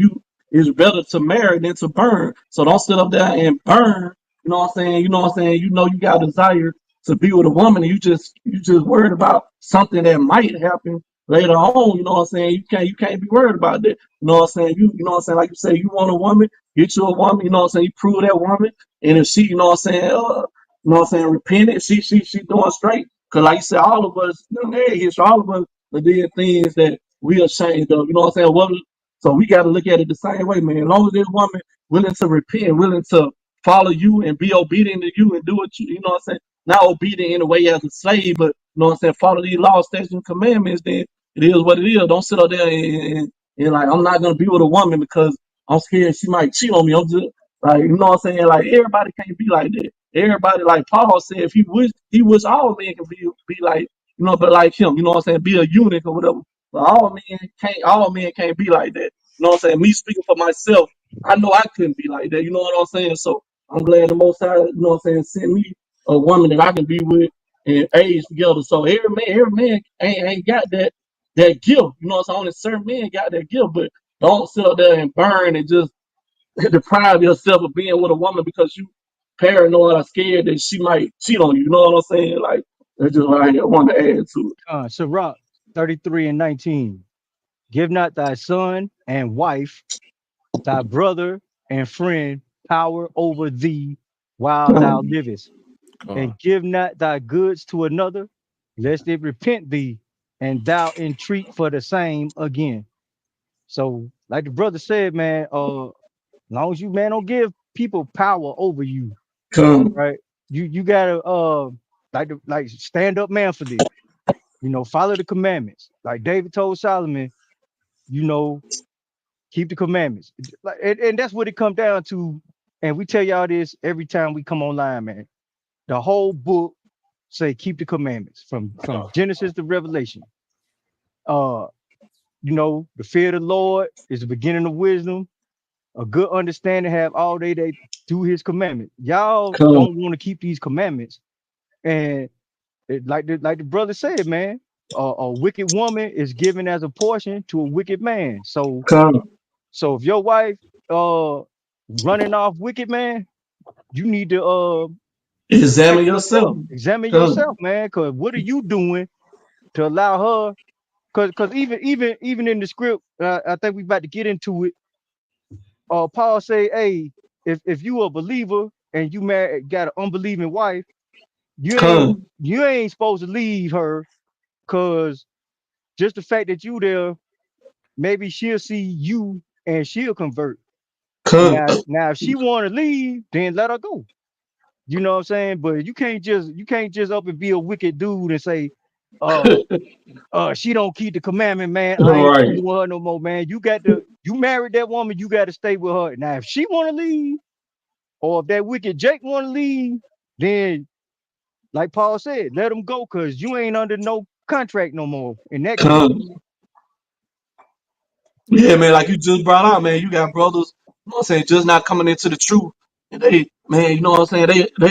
it's better to marry than to burn. So don't sit up there and burn. What I'm saying, what I'm saying. You got a desire to be with a woman, and you just worried about something that might happen later on. What I'm saying. You can't be worried about that. What I'm saying. What I'm saying. Like you say, you want a woman, get you a woman. What I'm saying. You prove that woman, and if she, what I'm saying. Repented. She doing straight. Cause like you said, all of us, so all of us did things that we ashamed of. What I'm saying? So we got to look at it the same way, man. As long as this woman willing to repent, willing to follow you and be obedient to you and do what you know what I'm saying? Not obedient in a way as a slave, but what I'm saying, follow these laws, statutes, and commandments, then it is what it is. Don't sit up there and like, I'm not gonna be with a woman because I'm scared she might cheat on me. I'm just like, what I'm saying? Like, everybody can't be like that. Everybody, like Paul said, if he wish all men can be like, but like him, what I'm saying, be a eunuch or whatever. But all men can't be like that. What I'm saying? Me speaking for myself, I know I couldn't be like that. You know what I'm saying? So I'm glad the Most High, what I'm saying, sent me a woman that I can be with and age together. So every man ain't got that gift. You know what I'm saying? Only certain men got that gift, but don't sit up there and burn and just deprive yourself of being with a woman because you paranoid or scared that she might cheat on you. You know what I'm saying? Like, that's just what I want to add to Sirach 33 and 19. Give not thy son and wife, thy brother and friend power over thee while it. thou livest, Con, and give not thy goods to another, lest it repent thee, and thou entreat for the same again. So, like the brother said, man, as long as you, man, don't give people power over you, Come, right? You gotta like stand up man for this. Follow the commandments. Like David told Solomon, you know, keep the commandments. Like, and that's what it comes down to. And we tell y'all this every time we come online, man. The whole book say keep the commandments from Genesis to Revelation. Uh, the fear of the Lord is the beginning of wisdom. A good understanding have all they do his commandments. Y'all come, don't want to keep these commandments. And like the brother said, man, a wicked woman is given as a portion to a wicked man. So come. if your wife running off wicked man, you need to check Examine yourself, yourself. examine Come, yourself, man. Cause what are you doing to allow her? Cause even in the script, I think we about to get into it. Paul say, hey, if you a believer and you got an unbelieving wife, you ain't come, you ain't supposed to leave her, cause just the fact that you there, maybe she'll see you and she'll convert. come. Now if she want to leave, then let her go. You know what I'm saying? But you can't just up and be a wicked dude and say, uh, she don't keep the commandment, man. I All ain't right. fooling with her no more, man. You married that woman, you got to stay with her. Now, if she want to leave, or if that wicked Jake want to leave, then like Paul said, let him go, cause you ain't under no contract no more. In that case, Come. Yeah, man, like you just brought out, man, you got brothers, what I'm saying, just not coming into the truth. And they, man, what I'm saying,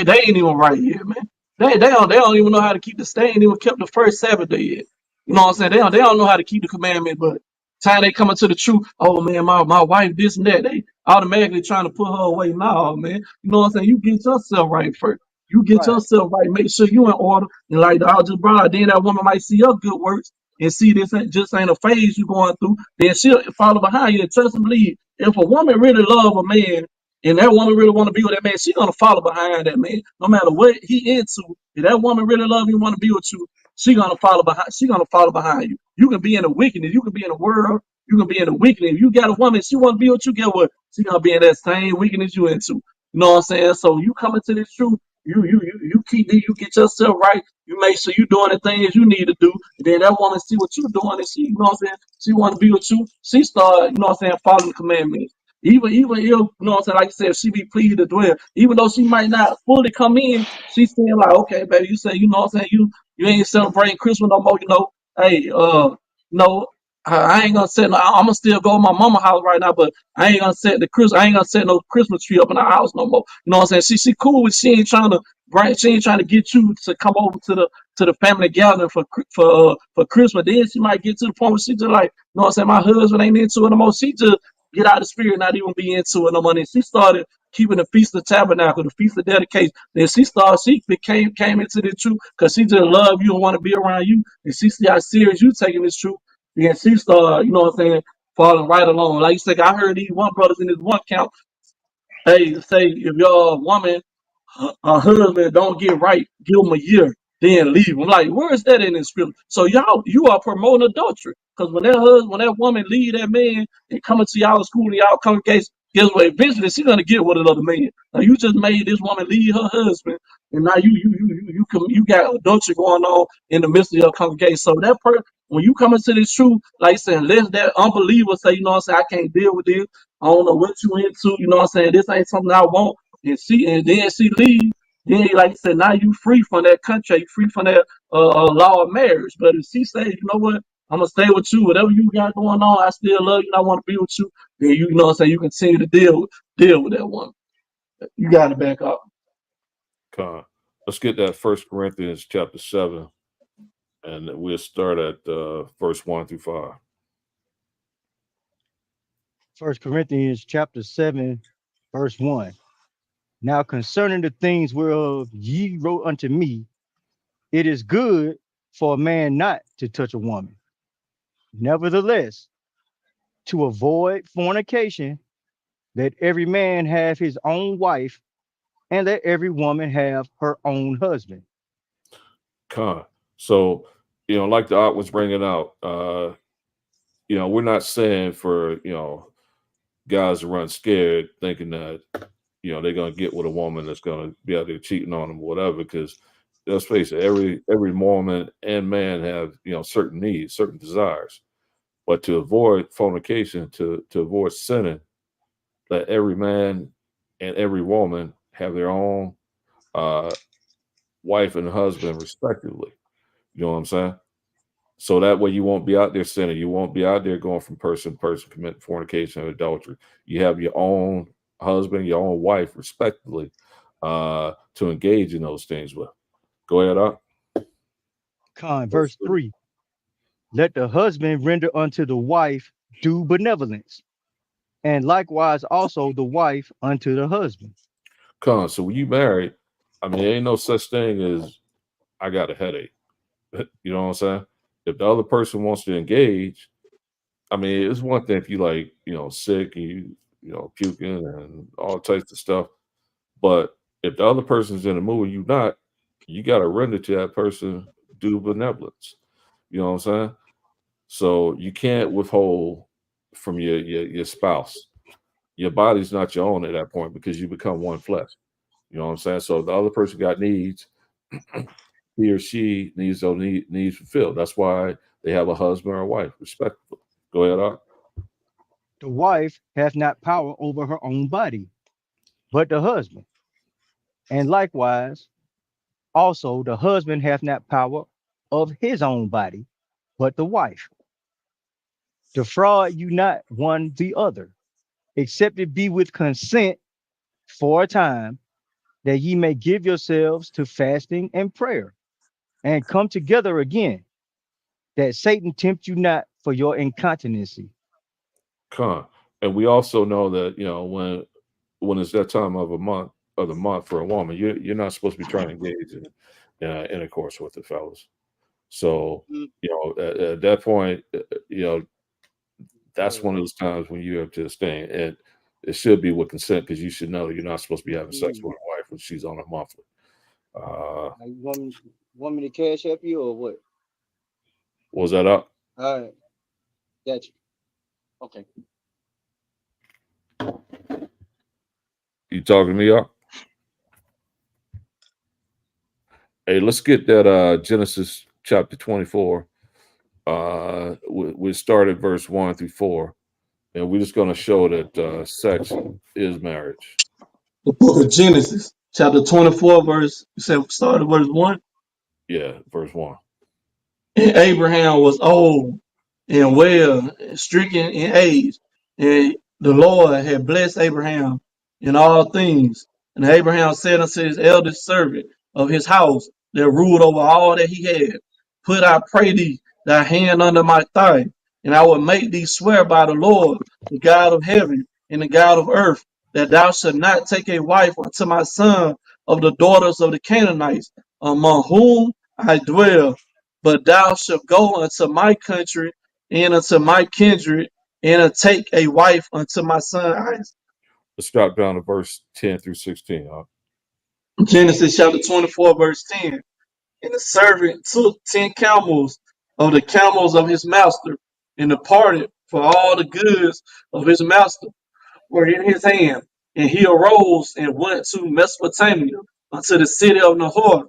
they ain't even right here, man. They don't even know how to keep they ain't even kept the first Sabbath day yet. You know what I'm saying? They don't know how to keep the commandment, but time they come into the truth, oh man, my wife, this and that, they automatically trying to put her away. No, man. You know what I'm saying? You get yourself right first. You get right? yourself right, make sure you in order. And like I just brought out, then that woman might see your good works and see this ain't a phase you going through, then she'll follow behind you and trust and believe. If a woman really love a man and that woman really want to be with that man, she gonna follow behind that man, no matter what he into. If that woman really love you, want to be with you, she gonna follow behind. She gonna follow behind you. You can be in the wickedness. You can be in the world. You can be in the wickedness. If you got a woman, she want to be with you. Get what? She gonna be in that same wickedness you into. You know what I'm saying? So you come into this truth. You keep you get yourself right. You make sure you doing the things you need to do. And then that woman see what you doing, and she, you know what I'm saying? She want to be with you. She start, you know what I'm saying, following the commandments. Even if, you know what I'm saying, like I said, if she be pleased to dwell, even though she might not fully come in, she's still like, okay, baby, you say, you know what I'm saying, you ain't celebrating Christmas no more, you know. Hey, no, I ain't gonna set no, I'm gonna still go to my mama house right now, but I ain't gonna set the Christmas, I ain't gonna set no Christmas tree up in the house no more. You know what I'm saying? She cool with, she ain't trying to bring, she ain't trying to get you to come over to the family gathering for Christmas. Then she might get to the point where she just like, you know what I'm saying, my husband ain't into it no more. She just get out of the spirit, not even be into it no more. And she started keeping the Feast of Tabernacle, the Feast of Dedication. Then she came into the truth because she just love you and want to be around you. And she see how serious you taking this truth. Then she started, you know what I'm saying, falling right along. Like you said, I heard these one brothers in this one count, hey, say if your woman, her husband don't get right, give him a year, then leave him. Like, where is that in the scripture? So y'all, you are promoting adultery. Because when that woman leave that man and come into y'all school and y'all congregation, guess what? Eventually she's gonna get with another man. Now you just made this woman leave her husband, and now you got adultery going on in the midst of your congregation. So when you come into this truth, like I said, unless that unbeliever say, you know what I'm saying, I can't deal with this. I don't know what you into, you know what I'm saying? This ain't something I want. And then she leave. Then like I said, now you free from that contract, you free from that law of marriage. But if she say, you know what, I'm gonna stay with you, whatever you got going on, I still love you and I want to be with you, then you know what I'm saying, you continue to deal with that one. You got to back up. Con. Let's get that First Corinthians chapter 7, and we'll start at verse 1 through 5. 1 Corinthians chapter 7, verse 1. Now concerning the things whereof ye wrote unto me, it is good for a man not to touch a woman. Nevertheless, to avoid fornication, let every man have his own wife, and let every woman have her own husband. Con. So, like the art was bringing out, we're not saying for, guys to run scared thinking that, they're going to get with a woman that's going to be out there cheating on them or whatever, because let's face it, every woman and man have, certain needs, certain desires. But to avoid fornication, to avoid sinning, let every man and every woman have their own wife and husband respectively. You know what I'm saying? So that way you won't be out there sinning. You won't be out there going from person to person, committing fornication and adultery. You have your own husband, your own wife respectively to engage in those things with. Go ahead, up. Verse 3. Let the husband render unto the wife due benevolence, and likewise also the wife unto the husband. So when you married, there ain't no such thing as I got a headache. You know what I'm saying? If the other person wants to engage, it's one thing if you like, sick and you puking and all types of stuff. But if the other person's in the mood and you not, you got to render to that person due benevolence. You know what I'm saying? So you can't withhold from your spouse. Your body's not your own at that point because you become one flesh. You know what I'm saying? So if the other person got needs, he or she needs those needs fulfilled. That's why they have a husband or a wife, respectively. Go ahead, Art. The wife hath not power over her own body, but the husband. And likewise, also the husband hath not power of his own body, but the wife. Defraud you not one the other, except it be with consent for a time, that ye may give yourselves to fasting and prayer, and come together again, that Satan tempt you not for your incontinency. And we also know that when it's that time of the month for a woman, you're not supposed to be trying to engage in intercourse with the fellas. So at that point, that's one of those times when you have to abstain, and it should be with consent because you should know you're not supposed to be having sex with a wife when she's on a monthly. Like woman to cash up you or what? Was that up? All right, got you. Okay. You talking to me up? Hey, let's get that Genesis chapter 24. We start at verse 1 through 4, and we're just going to show that sex is marriage. The book of Genesis, chapter 24, verse, you said start at verse 1. Yeah, verse 1. And Abraham was old and well, stricken in age, and the Lord had blessed Abraham in all things. And Abraham said unto his eldest servant of his house that ruled over all that he had, put, I pray thee, thy hand under my thigh, and I will make thee swear by the Lord, the God of heaven and the God of earth, that thou shalt not take a wife unto my son of the daughters of the Canaanites, among whom I dwell, but thou shalt go unto my country and unto my kindred, and take a wife unto my son Isaac. Let's drop down to verse 10 through 16. Genesis chapter 24, verse 10. And the servant took 10 camels of the camels of his master, and departed, for all the goods of his master were in his hand. And he arose and went to Mesopotamia, unto the city of Nahor.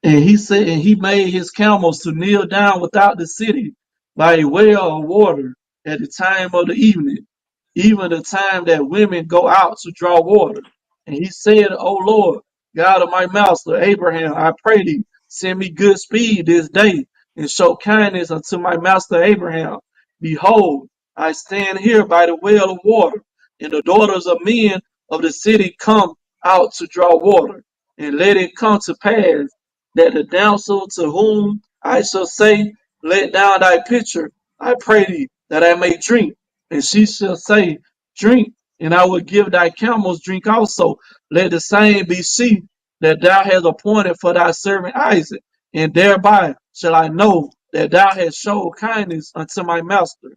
And he said, and he made his camels to kneel down without the city by a well of water at the time of the evening, even the time that women go out to draw water. And he said, O Lord, God of my master Abraham, I pray thee, send me good speed this day, and show kindness unto my master Abraham. Behold, I stand here by the well of water, and the daughters of men of the city come out to draw water. And let it come to pass that the damsel to whom I shall say, let down thy pitcher, I pray thee, that I may drink. And she shall say, drink, and I will give thy camels drink also. Let the same be she that thou hast appointed for thy servant Isaac, and thereby shall I know that thou hast showed kindness unto my master.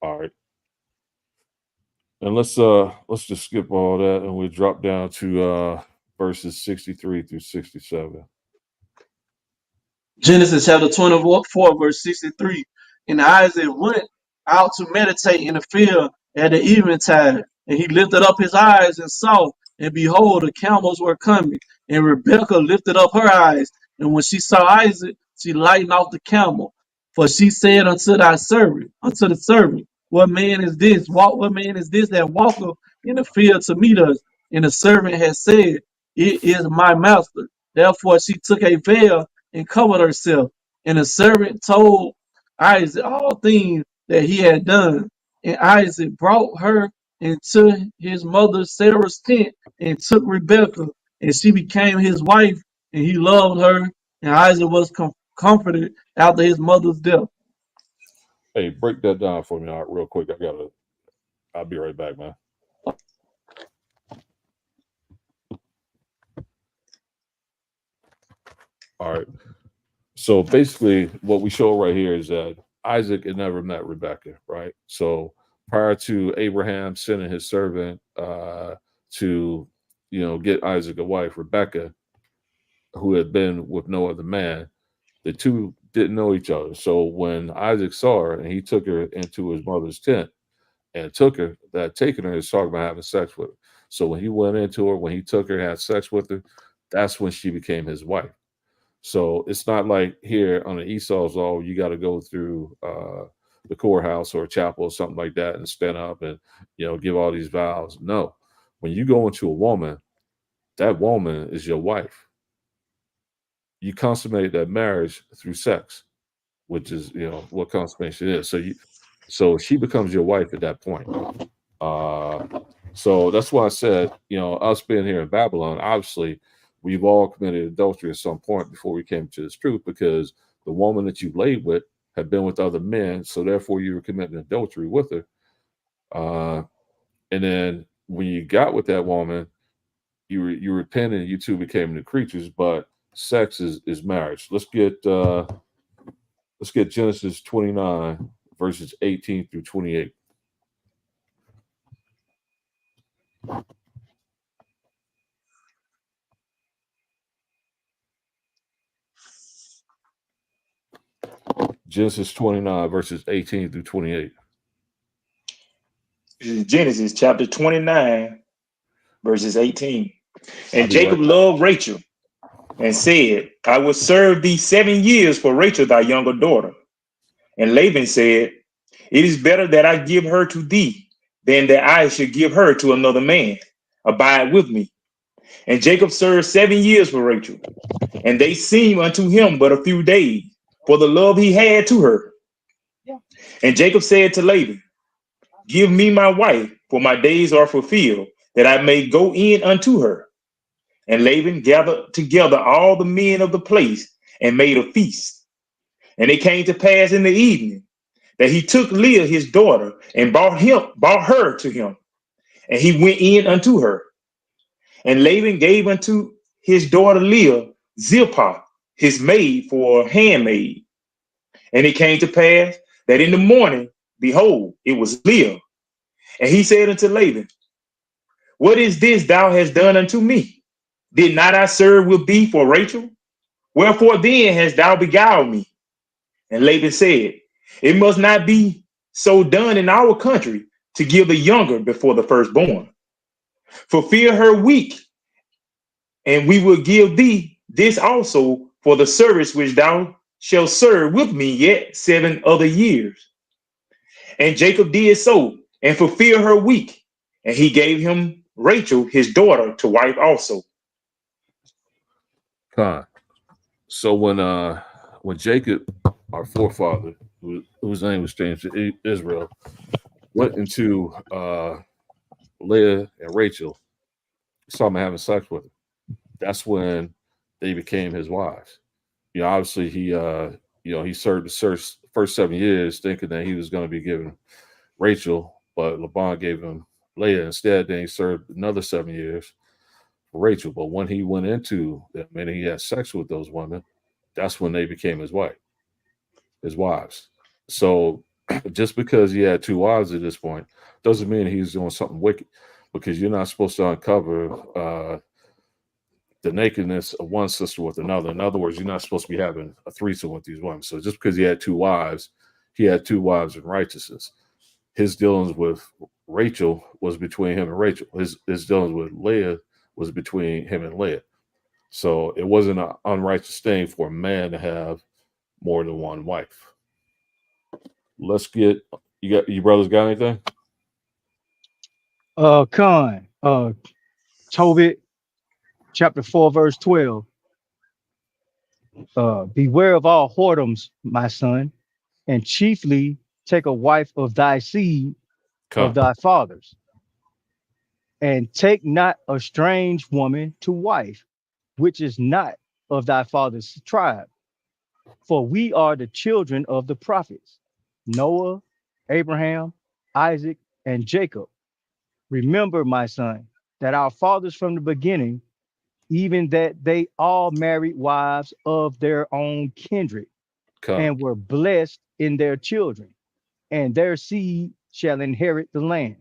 All right. And let's just skip all that and we drop down to verses 63 through 67. Genesis chapter 24, verse 63. And Isaac went out to meditate in the field at the eventide, and he lifted up his eyes and saw, and behold, the camels were coming. And Rebekah lifted up her eyes, and when she saw Isaac, she lightened off the camel. For she said unto thy servant, unto the servant, what man is this? What man is this that walketh in the field to meet us? And the servant had said, it is my master. Therefore she took a veil and covered herself. And the servant told Isaac all things that he had done. And Isaac brought her into his mother Sarah's tent and took Rebekah, and she became his wife, and he loved her. And Isaac was comforted after his mother's death. Hey, break that down for me real quick. I'll be right back, man. All right. So basically, what we show right here is that Isaac had never met Rebecca, right? So prior to Abraham sending his servant to, get Isaac a wife, Rebecca, who had been with no other man, the two didn't know each other. So when Isaac saw her and he took her into his mother's tent and took her, that taking her is talking about having sex with her. So when he went into her, when he took her, had sex with her, that's when she became his wife. So it's not like here on the Esau's law, you got to go through the courthouse or a chapel or something like that and stand up and, give all these vows. No, when you go into a woman, that woman is your wife. You consummate that marriage through sex, which is, what consummation is. So she becomes your wife at that point. Uh, so that's why I said, us being here in Babylon, obviously, we've all committed adultery at some point before we came to this truth, because the woman that you laid with had been with other men, so therefore you were committing adultery with her. And then when you got with that woman, you repented, and you two became new creatures. But sex is marriage. Let's get Genesis 29 verses 18 through 28. Genesis 29, verses 18 through 28. This is Genesis chapter 29, verses 18. I'll And be right. Jacob loved Rachel and said, I will serve thee 7 years for Rachel, thy younger daughter. And Laban said, it is better that I give her to thee than that I should give her to another man. Abide with me. And Jacob served 7 years for Rachel. And they seemed unto him but a few days, for the love he had to her. And Jacob said to Laban, give me my wife, for my days are fulfilled, that I may go in unto her. And Laban gathered together all the men of the place and made a feast. And it came to pass in the evening that he took Leah his daughter and brought her to him, and he went in unto her. And Laban gave unto his daughter Leah Zilpah, his maid, for a handmaid. And it came to pass that in the morning, behold, it was Leah. And he said unto Laban, what is this thou hast done unto me? Did not I serve with thee for Rachel? Wherefore then hast thou beguiled me? And Laban said, it must not be so done in our country to give the younger before the firstborn. Fulfill her week, and we will give thee this also for the service which thou shalt serve with me yet 7 other years. And Jacob did so, and fulfilled her week, and he gave him Rachel, his daughter, to wife also. So when Jacob, our forefather, whose name was changed to Israel, went into Leah and Rachel, saw him having sex with them. That's when they became his wives. You know, obviously he served the first 7 years thinking that he was going to be given Rachel, but Laban gave him Leah instead. Then he served another 7 years for Rachel. But when he went into them and he had sex with those women, that's when they became his wives. So just because he had 2 wives at this point doesn't mean he's doing something wicked, because you're not supposed to uncover the nakedness of one sister with another. In other words, you're not supposed to be having a threesome with these women. So just because he had 2 wives, he had 2 wives in righteousness. His dealings with Rachel was between him and Rachel. His dealings with Leah was between him and Leah. So it wasn't an unrighteous thing for a man to have more than one wife. Let's get you brothers got anything? Tobit chapter 4, verse 12. Beware of all whoredoms, my son, and chiefly take a wife of thy seed, of thy fathers, and take not a strange woman to wife, which is not of thy father's tribe. For we are the children of the prophets, Noah, Abraham, Isaac, and Jacob. Remember, my son, that our fathers from the beginning, even that they all married wives of their own kindred, and were blessed in their children, and their seed shall inherit the land.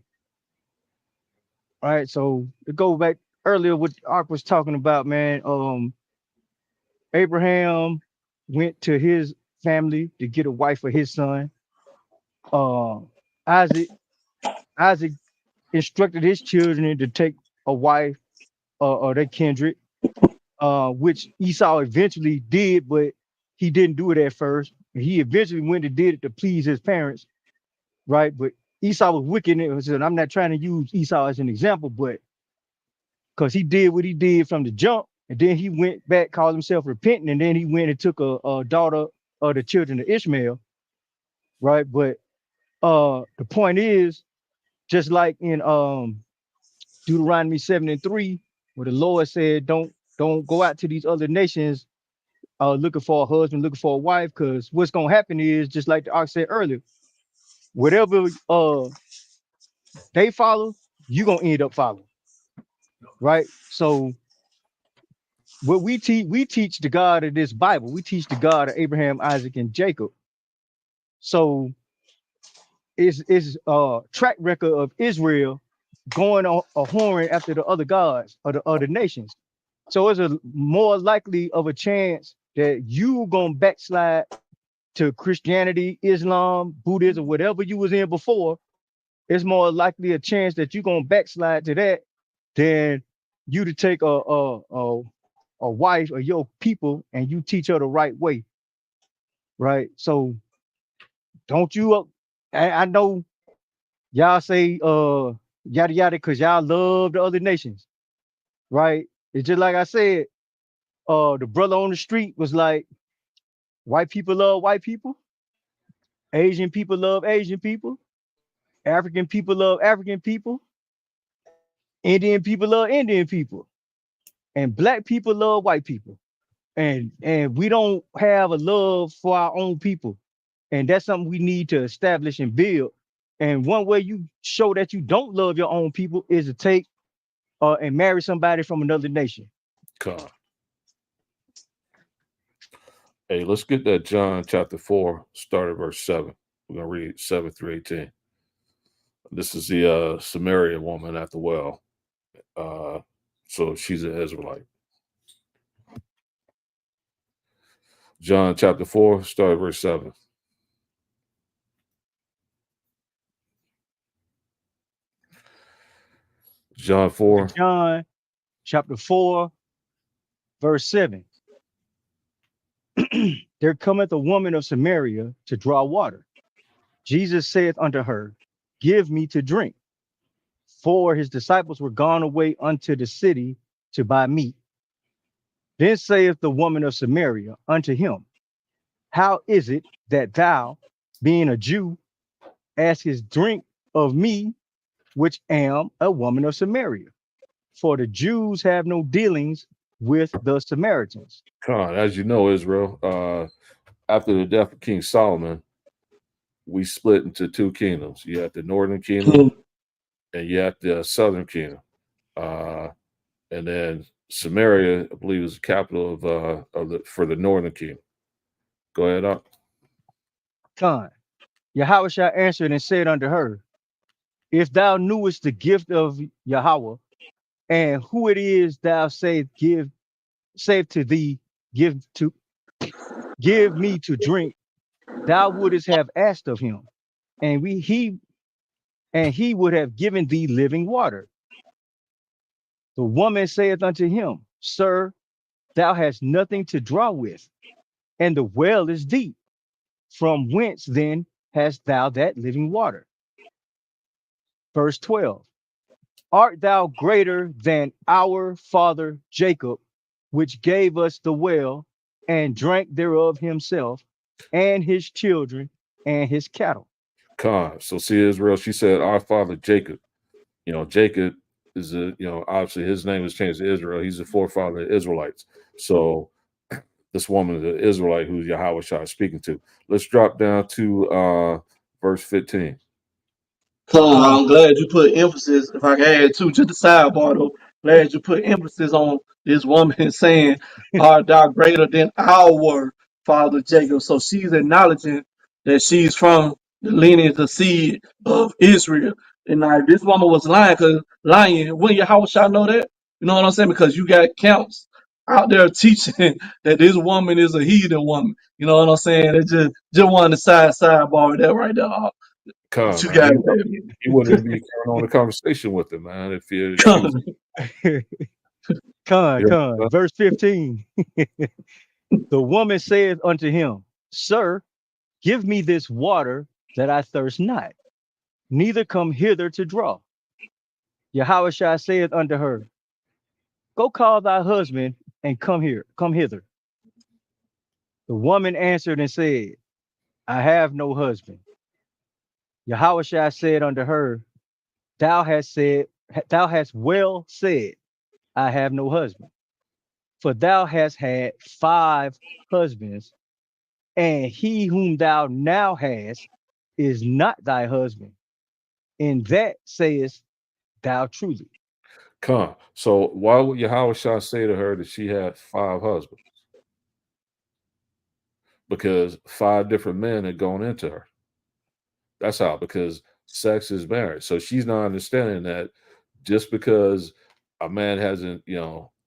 All right, so to go back earlier, what Ark was talking about, man, Abraham went to his family to get a wife for his son. Isaac instructed his children to take a wife or their kindred, which Esau eventually did, but he didn't do it at first. He eventually went and did it to please his parents, right? But Esau was wicked. And I'm not trying to use Esau as an example, but because he did what he did from the jump, and then he went back, called himself repentant, and then he went and took a daughter of the children of Ishmael, right? But the point is, just like in Deuteronomy 7:3, where the Lord said, don't go out to these other nations looking for a husband, looking for a wife, because what's gonna happen is, just like the Ark said earlier, whatever they follow, you're gonna end up following, right? So what we teach the God of this Bible, we teach the God of Abraham, Isaac, and Jacob. So it's a track record of Israel going on a whoring after the other gods or the other nations. So it's a more likely of a chance that you gonna backslide to Christianity, Islam, Buddhism, whatever you was in before, it's more likely a chance that you're gonna backslide to that than you to take a wife or your people and you teach her the right way, right? So don't you I know y'all say yada yada because y'all love the other nations, right? It's just like I said, the brother on the street was like, white people love white people, Asian people love Asian people, African people love African people, Indian people love Indian people, and black people love white people. And we don't have a love for our own people. And that's something we need to establish and build. And one way you show that you don't love your own people is to take and marry somebody from another nation. Con. Hey, let's get that John chapter 4, start at verse 7. We're going to read 7 through 18. This is the Samaria woman at the well. So she's an Israelite. John chapter 4, start at verse 7. John 4. John chapter 4, verse 7. There cometh a woman of Samaria to draw water. Jesus saith unto her, give me to drink. For his disciples were gone away unto the city to buy meat. Then saith the woman of Samaria unto him, how is it that thou, being a Jew, askest drink of me, which am a woman of Samaria? For the Jews have no dealings with the Samaritans. Con, as you know, Israel, after the death of King Solomon, we split into two kingdoms. You had the northern kingdom and you had the southern kingdom. And then Samaria, I believe, is the capital for the northern kingdom. Go ahead, up. Con, Yahushua answered and said unto her, if thou knewest the gift of Yahweh, and who it is thou say to thee, give me to drink, thou wouldest have asked of him, and he would have given thee living water. The woman saith unto him, sir, thou hast nothing to draw with, and the well is deep. From whence then hast thou that living water? Verse 12. Art thou greater than our father Jacob, which gave us the well and drank thereof himself and his children and his cattle? Con. So see, Israel, she said, our father Jacob. You know, Jacob is obviously his name was changed to Israel. He's the forefather of the Israelites. So this woman is an Israelite who Yahushua is speaking to. Let's drop down to verse 15. I'm glad you put emphasis, if I can add too, just the sidebar though, glad you put emphasis on this woman saying, art thou greater than our father Jacob? So she's acknowledging that she's from the lineage, the seed of Israel. And like this woman was lying, wouldn't Yahweh know that? You know what I'm saying? Because you got camps out there teaching that this woman is a heathen woman. You know what I'm saying? It just wanted to sidebar that right there. Con, You man. got You wouldn't be carrying on a conversation with him, man, if you Con. Verse 15. The woman saith unto him, sir, give me this water that I thirst not, neither come hither to draw. Yahushua saith unto her, go call thy husband and come hither. The woman answered and said, I have no husband. Yahushua said unto her, thou hast well said, I have no husband. For thou hast had 5 husbands, and he whom thou now hast is not thy husband. In that sayest thou truly. Con. So why would Yahushua say to her that she had 5 husbands? Because 5 different men had gone into her. That's how, because sex is marriage. So she's not understanding that just because a man hasn't,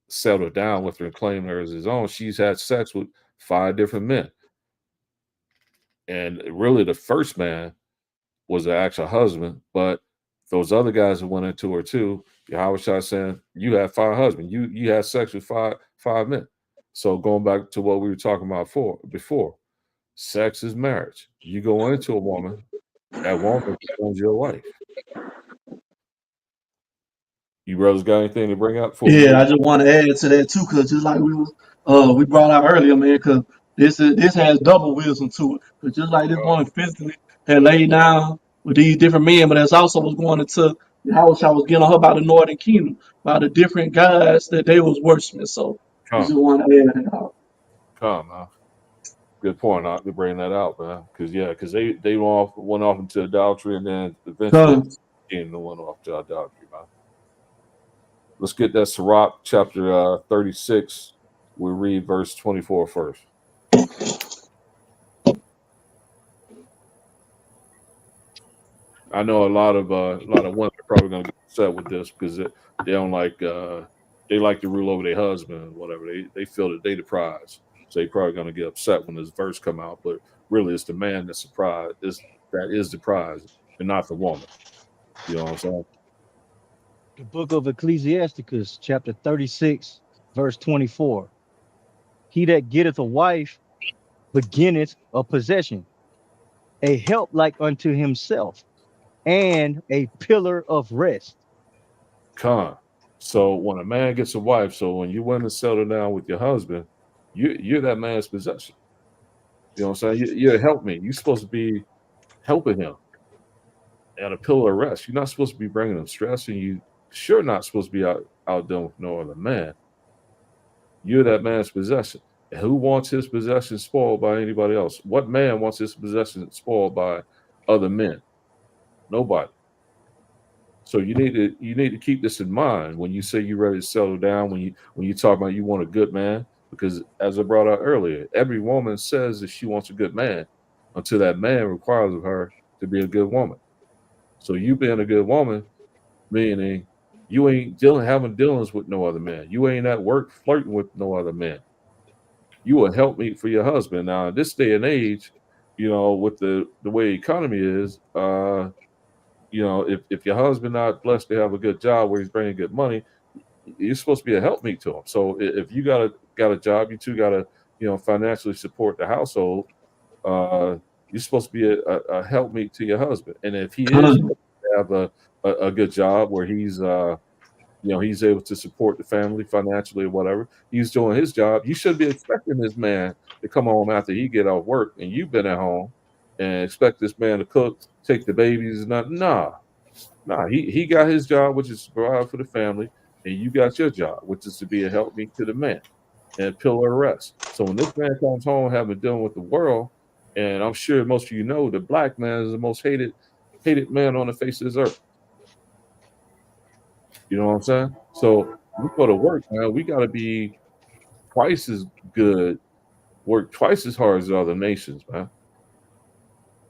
settled down with her and claimed her as his own, she's had sex with 5 different men. And really, the first man was the actual husband, but those other guys that went into her too, Yahweh Shai saying, you had 5 husbands, you had sex with five men. So going back to what we were talking about before, sex is marriage. You go into a woman, that woman becomes your wife. You brothers got anything to bring up? Yeah, I just want to add to that too, because just like we brought out earlier, man, because this has double wisdom to it. Because just like this woman physically had laid down with these different men, but that's also was going into how I was getting on her about the Northern Kingdom, by the different guys that they was worshiping. So I just want to add that out. Man. Good point. I could bring that out, man. Because they went off into adultery, and then eventually went off to adultery, man. Let's get that Sirach chapter 36. We'll read verse 24 first. I know a lot of women are probably going to get upset with this because they don't like they like to rule over their husband, or whatever. They feel that they the prize, so they probably going to get upset when this verse come out. But really, it's the man that's the prize. That is the prize, and not the woman. You know what I'm saying? The book of Ecclesiasticus, chapter 36, verse 24. He that getteth a wife beginneth a possession, a help like unto himself, and a pillar of rest. So when a man gets a wife, so when you want to settle down with your husband, you're that man's possession. You know what I'm saying? You're a helpmate. You're supposed to be helping him and a pillar of rest. You're not supposed to be bringing him stress, and you sure not supposed to be out done with no other man. You're that man's possession. And who wants his possession spoiled by anybody else? What man wants his possession spoiled by other men? Nobody. So you need to keep this in mind when you say you're ready to settle down, when you talk about you want a good man, because as I brought out earlier, every woman says that she wants a good man until that man requires of her to be a good woman. So you being a good woman, meaning you ain't having dealings with no other man. You ain't at work flirting with no other man. You will help me for your husband. Now, in this day and age, with the way the economy is, if your husband not blessed to have a good job where he's bringing good money, you're supposed to be a helpmeet to him. So if you got a job, you two got to financially support the household. You're supposed to be a helpmeet to your husband. And if he is have a good job where he's he's able to support the family financially or whatever, he's doing his job. You should be expecting this man to come home after he get off work and you've been at home and expect this man to cook, take the babies. Nah. He got his job, which is to provide for the family, and you got your job, which is to be a helpmeet to the man and a pillar of rest. So when this man comes home having dealing with the world, and I'm sure most of you know the black man is the most hated man on the face of this earth. You know what I'm saying? So we go to work, man. We got to be twice as good, work twice as hard as other nations, man.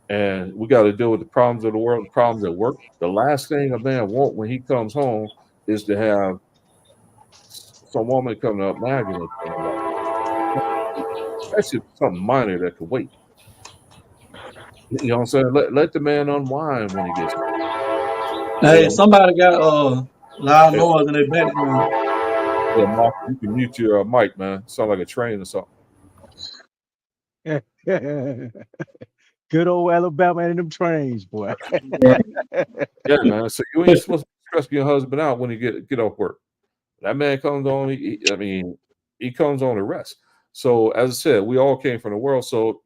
And we got to deal with the problems of the world, the problems at work. The last thing a man wants when he comes home is to have some woman coming up nagging him. That's just something minor that could wait. You know what I'm saying? Let the man unwind when he gets home. Hey, somebody got loud noise in their background. Yeah, Mark, you can mute your mic, man. Sound like a train or something. Good old Alabama and them trains, boy. Yeah, man. So you ain't supposed to stress your husband out when he get off work. That man comes on. He comes on to rest. So as I said, we all came from the world. So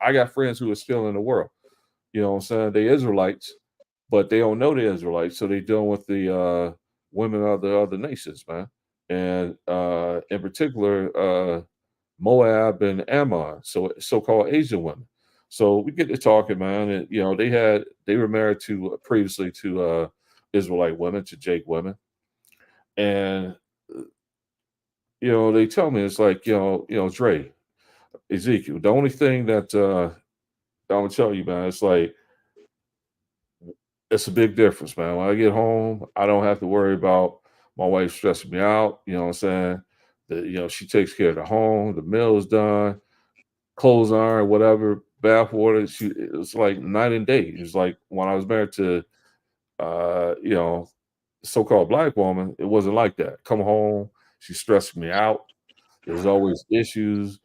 I got friends who are still in the world. You know what I'm saying? They Israelites, but they don't know the Israelites, so they dealing with the women of the other nations, man. And in particular, Moab and Ammon, so-called Asian women. So we get to talking, man, and they were married to previously to Israelite women, to Jake women, and they tell me it's like Dre, Ezekiel. The only thing that I'm gonna tell you, man, it's like it's a big difference, man. When I get home, I don't have to worry about my wife stressing me out. You know what I'm saying? She takes care of the home, the meal's done, clothes iron, whatever. bathwater. It was like night and day. It was like when I was married to, so-called black woman, it wasn't like that. Come home, she stressed me out. There's always issues,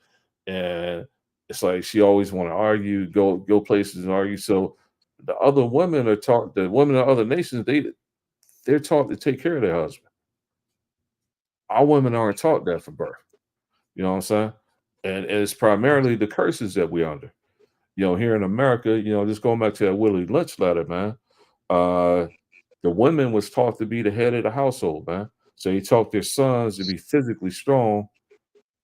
and it's like she always want to argue, go places and argue. So the other women are taught. The women of other nations, they're taught to take care of their husband. Our women aren't taught that from birth. You know what I'm saying? And it's primarily the curses that we're under. Here in America, just going back to that Willie Lynch letter, man. The women was taught to be the head of the household, man. So he taught their sons to be physically strong,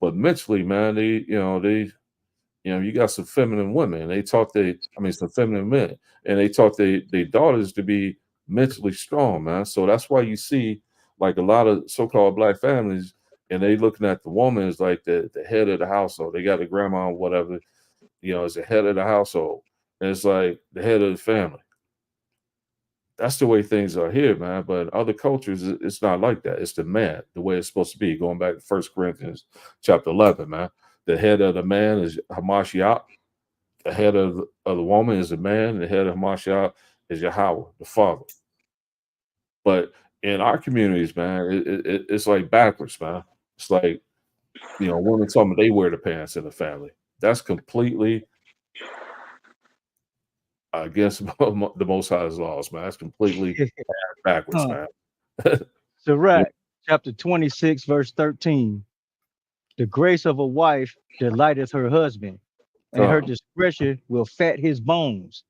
but mentally, man, you got some feminine women. They taught some feminine men, and they taught their daughters to be mentally strong, man. So that's why you see like a lot of so-called black families, and they looking at the woman as like the head of the household. They got a grandma or whatever, as the head of the household, and it's like the head of the family. That's the way things are here, man. But other cultures, it's not like that. It's the man, the way it's supposed to be. Going back to 1 Corinthians chapter 11, man. The head of the man is Hamashiach. The head of the woman is the man. The head of Hamashiach is Yahweh, the Father. But in our communities, man, it's like backwards, man. It's like, women tell me they wear the pants in the family. That's completely against the Most High's laws, man. That's completely backwards, man. Sirach, chapter 26, verse 13. The grace of a wife delighteth her husband, and her discretion will fat his bones.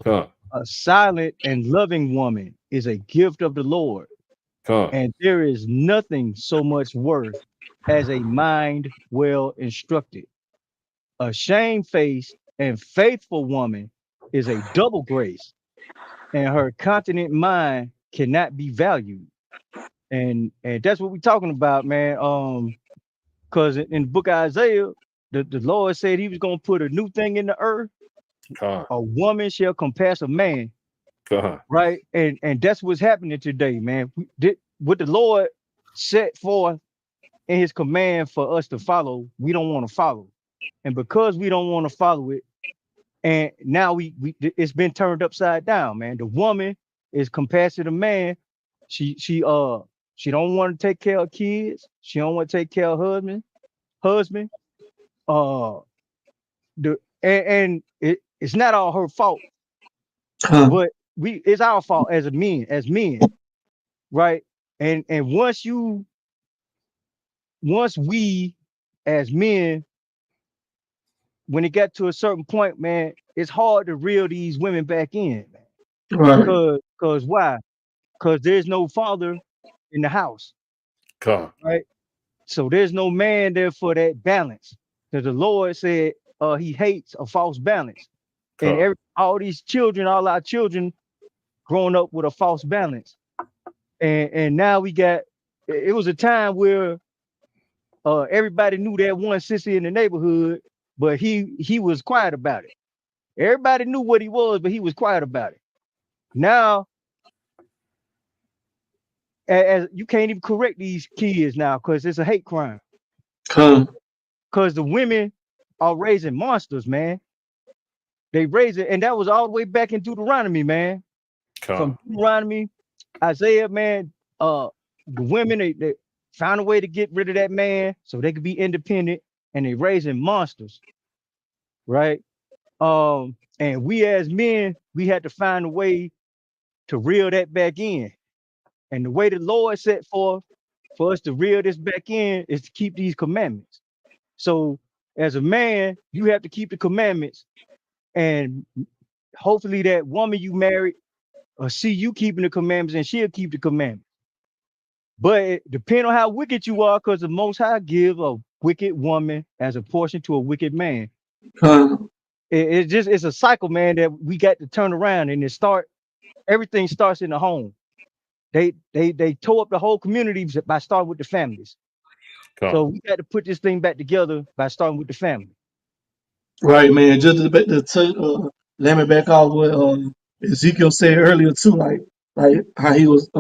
A silent and loving woman is a gift of the Lord, and there is nothing so much worth as a mind well instructed. A shamefaced and faithful woman is a double grace, and her continent mind cannot be valued. And that's what we're talking about, man. Because in the book of Isaiah, the Lord said he was going to put a new thing in the earth. A woman shall compass a man. Right? And that's what's happening today, man. What the Lord set forth in his command for us to follow, we don't want to follow. And because we don't want to follow it, and now it's been turned upside down, man. The woman is compared to the man. She don't want to take care of kids. She don't want to take care of husband. It's not all her fault, but it's our fault as men, right? And once we as men, when it got to a certain point, man, it's hard to reel these women back in, man. Right. Because why? Because there's no father in the house. Right? So there's no man there for that balance. Because the Lord said he hates a false balance. And all our children growing up with a false balance. And now it was a time where everybody knew that one sissy in the neighborhood, but he was quiet about it. Everybody knew what he was, but he was quiet about it. Now, as you can't even correct these kids now because it's a hate crime. Because the women are raising monsters, man. They raise it, and that was all the way back in Deuteronomy, man. From Deuteronomy, Isaiah, man. The women they found a way to get rid of that man so they could be independent, and they raising monsters, right? And we as men, we had to find a way to reel that back in. And the way the Lord set forth for us to reel this back in is to keep these commandments. So as a man, you have to keep the commandments, and hopefully that woman you married will see you keeping the commandments, and she'll keep the commandments. But it depends on how wicked you are, because the Most High give a wicked woman as a portion to a wicked man. It's a cycle, man, that we got to turn around, and everything starts in the home. They tore up the whole community by starting with the families. So we got to put this thing back together by starting with the family. Right, man. Just to let me back off what Ezekiel said earlier too, like how he was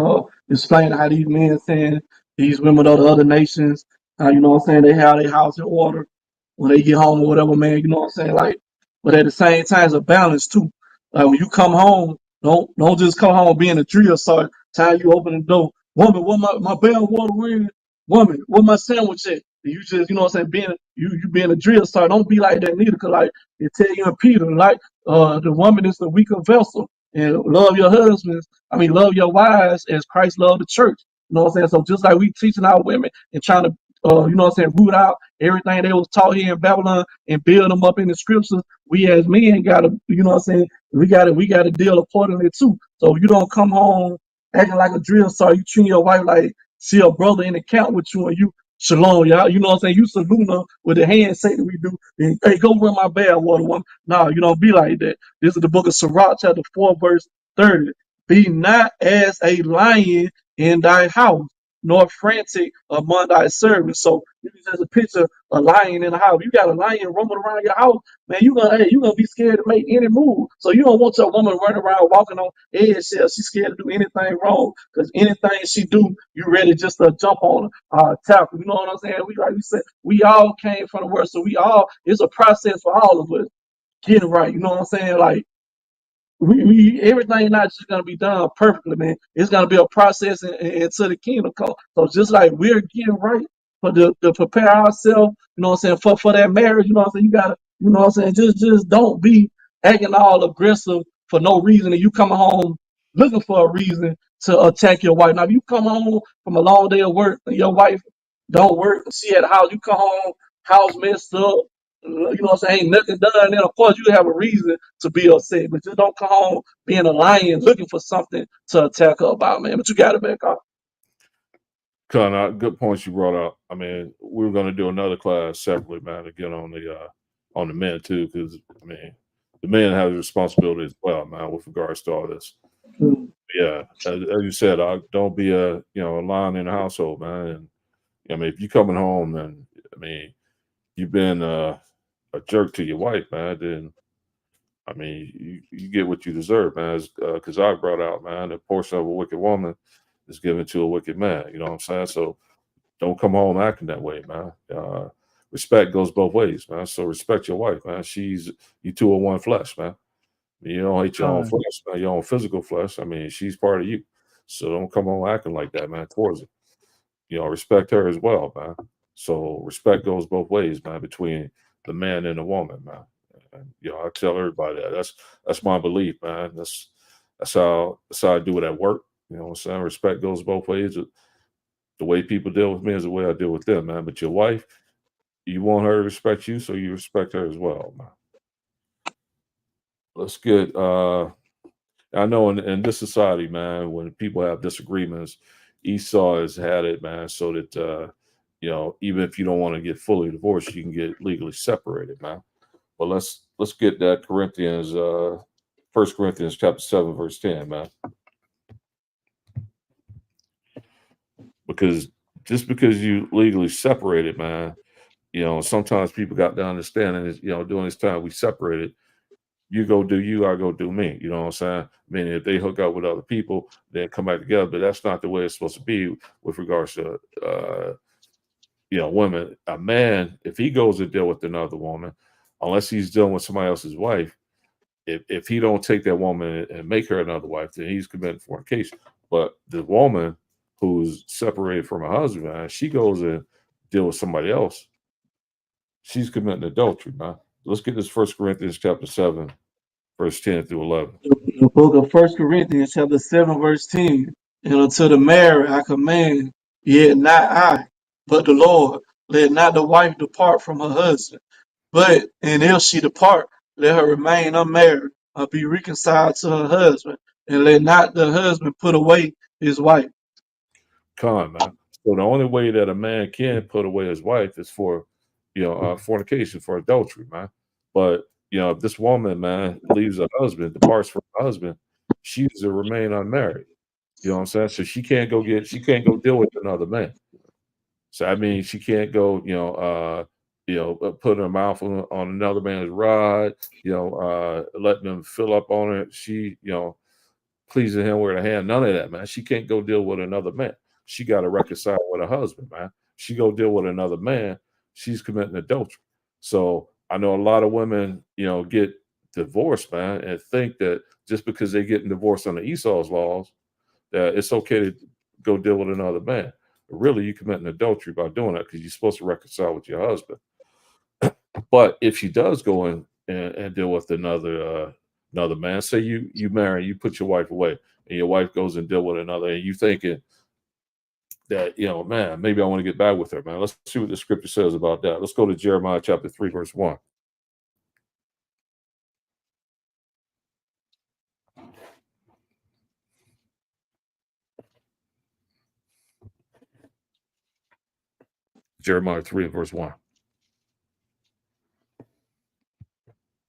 explaining how these men saying these women of the other nations, you know what I'm saying, they have their house in order when they get home or whatever, man. You know what I'm saying, like But at the same time, it's a balance too. Like when you come home, don't just come home being a drill sergeant. Time you open the door, woman, what my bell water wearing? Woman, what my sandwich at? You just, you know what I'm saying, being you being a drill sergeant, don't be like that neither, cause like they tell you in Peter, like the woman is the weaker vessel, and love your husbands. I mean, love your wives as Christ loved the church. You know what I'm saying? So just like we teaching our women and trying to, you know what I'm saying, root out everything they was taught here in Babylon and build them up in the scriptures, we as men gotta, you know what I'm saying, we gotta deal accordingly too. So you don't come home acting like a drill sergeant, you treat your wife like she a brother in the camp with you, and you shalom, y'all. You know what I'm saying? You salute her with the handshake that we do. And, hey, go run my bad water, woman. No, you don't be like that. This is the book of Sirach, chapter 4, verse 30. Be not as a lion in thy house, nor frantic among thy servants. So you can just picture a lion in the house. You got a lion roaming around your house, man. You gonna be scared to make any move. So you don't want your woman running around walking on eggshells. She's scared to do anything wrong, because anything she do, you ready just to jump on her, tackle. You know what I'm saying? Like we said, we all came from the world, so it's a process for all of us getting right. You know what I'm saying? Like we everything not just gonna be done perfectly, man. It's gonna be a process until the kingdom come. So just like we're getting right for to prepare ourselves, you know what I'm saying, for that marriage, you know what I'm saying, you gotta, you know what I'm saying, just don't be acting all aggressive for no reason, and you coming home looking for a reason to attack your wife. Now if you come home from a long day of work and your wife don't work, she at the house, you come home, house messed up, you know what I'm saying, ain't nothing done, then of course you have a reason to be upset, but just don't come home being a lion looking for something to attack her about, man. But you got to back off. Con, good points you brought up. I mean, we were going to do another class separately, man, to get on the men too, because I mean, the men have a responsibility as well, man, with regards to all this. Yeah, as you said, don't be a lion in the household, man. And I mean, if you coming home and I mean you've been a jerk to your wife, man, then I mean you get what you deserve, man. As Kazak brought out, man, a portion of a wicked woman is given to a wicked man. You know what I'm saying? So don't come home acting that way, man. Respect goes both ways, man. So respect your wife, man. You two are one flesh, man. You don't hate your own flesh, man, your own physical flesh. I mean, she's part of you. So don't come home acting like that, man, towards her. You know, respect her as well, man. So respect goes both ways, man, between the man and the woman, man. And, I tell everybody that. That's my belief, man. That's how I do it at work. You know what I'm saying? Respect goes both ways. The way people deal with me is the way I deal with them, man. But your wife, you want her to respect you, so you respect her as well, man. Let's get I know in this society, man, when people have disagreements, Esau has had it, man, so that even if you don't want to get fully divorced, you can get legally separated, man. But let's get that Corinthians, 1 Corinthians chapter 7, verse 10, man. Because just because you legally separated, man, sometimes people got to understand, and during this time we separated. You go do you, I go do me. You know what I'm saying? I mean, if they hook up with other people, then come back together. But that's not the way it's supposed to be with regards to, women. A man, if he goes to deal with another woman, unless he's dealing with somebody else's wife, if he don't take that woman and make her another wife, then he's committing fornication. But the woman who's separated from her husband, man, she goes and deal with somebody else, she's committing adultery, man. Let's get this 1 Corinthians chapter 7, verse 10 through 11. The book of 1 Corinthians chapter 7, verse 10. And unto the married I command, yet not I, but the Lord. Let not the wife depart from her husband. But, and if she depart, let her remain unmarried, or be reconciled to her husband. And let not the husband put away his wife. Con, man. So the only way that a man can put away his wife is for, fornication, for adultery, man. But if this woman, man, leaves her husband, departs from her husband, she's to remain unmarried. You know what I'm saying? So she can't go deal with another man. So I mean, she can't go, put her mouth on another man's rod, letting them fill up on it. She, pleasing him with her hand. None of that, man. She can't go deal with another man. She got to reconcile with her husband, man. She go deal with another man, she's committing adultery. So I know a lot of women, get divorced, man, and think that just because they're getting divorced under Esau's laws, that it's okay to go deal with another man. But really, you commit an adultery by doing that because you're supposed to reconcile with your husband. But if she does go in and deal with another man, say you marry, you put your wife away, and your wife goes and deal with another, and you thinking that, man, maybe I want to get back with her, man. Let's see what the scripture says about that. Let's go to Jeremiah chapter 3, verse 1. Jeremiah 3 and verse 1.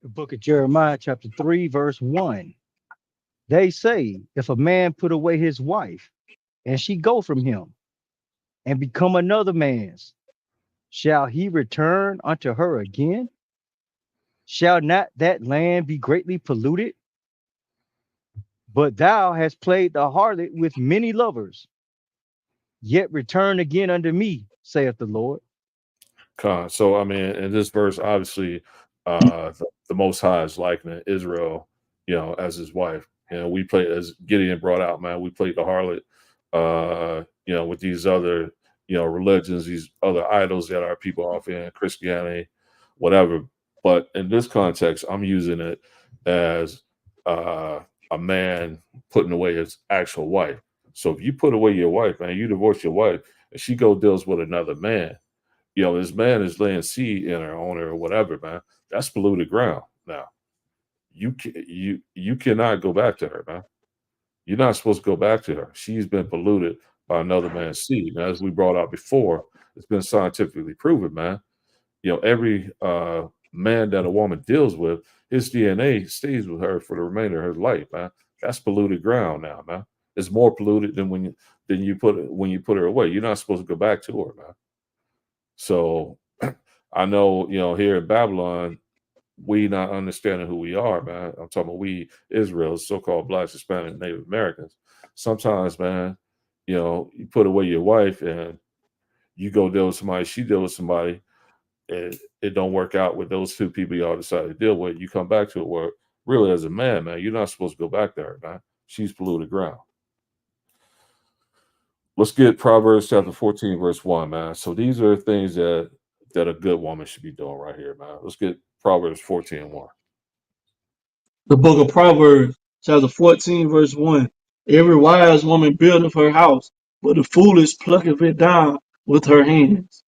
The book of Jeremiah, chapter 3, verse 1. They say, if a man put away his wife, and she go from him, and become another man's, shall he return unto her again? Shall not that land be greatly polluted? But thou hast played the harlot with many lovers. Yet return again unto me, saith the Lord. So, I mean, in this verse, obviously, the Most High is likening Israel, as his wife. We play, as Gideon brought out, man, we played the harlot, with these other, religions, these other idols that our people offer in Christianity, whatever. But in this context, I'm using it as a man putting away his actual wife. So if you put away your wife, man, you divorce your wife, and she deals with another man, this man is laying seed in her, on her, or whatever, man. That's polluted ground. Now, you cannot go back to her, man. You're not supposed to go back to her. She's been polluted by another man's seed. Now, as we brought out before, it's been scientifically proven, man. Every man that a woman deals with, his DNA stays with her for the remainder of her life, man. That's polluted ground now, man. It's more polluted than when you put her away. You're not supposed to go back to her, man. So I know, here in Babylon, we not understanding who we are, man. I'm talking about we, Israel, so-called Blacks, Hispanic, Native Americans. Sometimes, man, you put away your wife and you go deal with somebody, she deal with somebody, and it don't work out with those two people y'all decide to deal with. You come back to it where really as a man, you're not supposed to go back to her, man. She's polluted ground. Let's get Proverbs chapter 14, verse 1, man. So these are things that a good woman should be doing right here, man. Let's get Proverbs 14, 1. The book of Proverbs, chapter 14, verse 1. Every wise woman buildeth her house, but the foolish plucketh it down with her hands.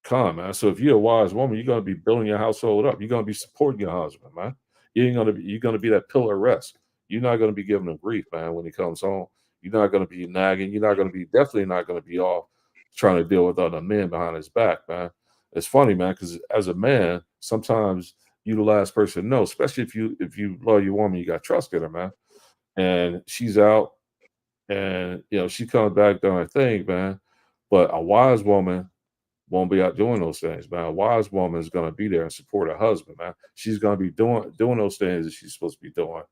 Come on, man. So if you're a wise woman, you're gonna be building your household up. You're gonna be supporting your husband, man. You're gonna be that pillar of rest. You're not gonna be giving him grief, man, when he comes home. You're not gonna be nagging. You're definitely not gonna be off trying to deal with other men behind his back, man. It's funny, man, because as a man, sometimes you the last person to know, especially if you love your woman, you got trust in her, man. And she's out, and she comes back doing her thing, man. But a wise woman won't be out doing those things, man. A wise woman is going to be there and support her husband, man. She's going to be doing those things that she's supposed to be doing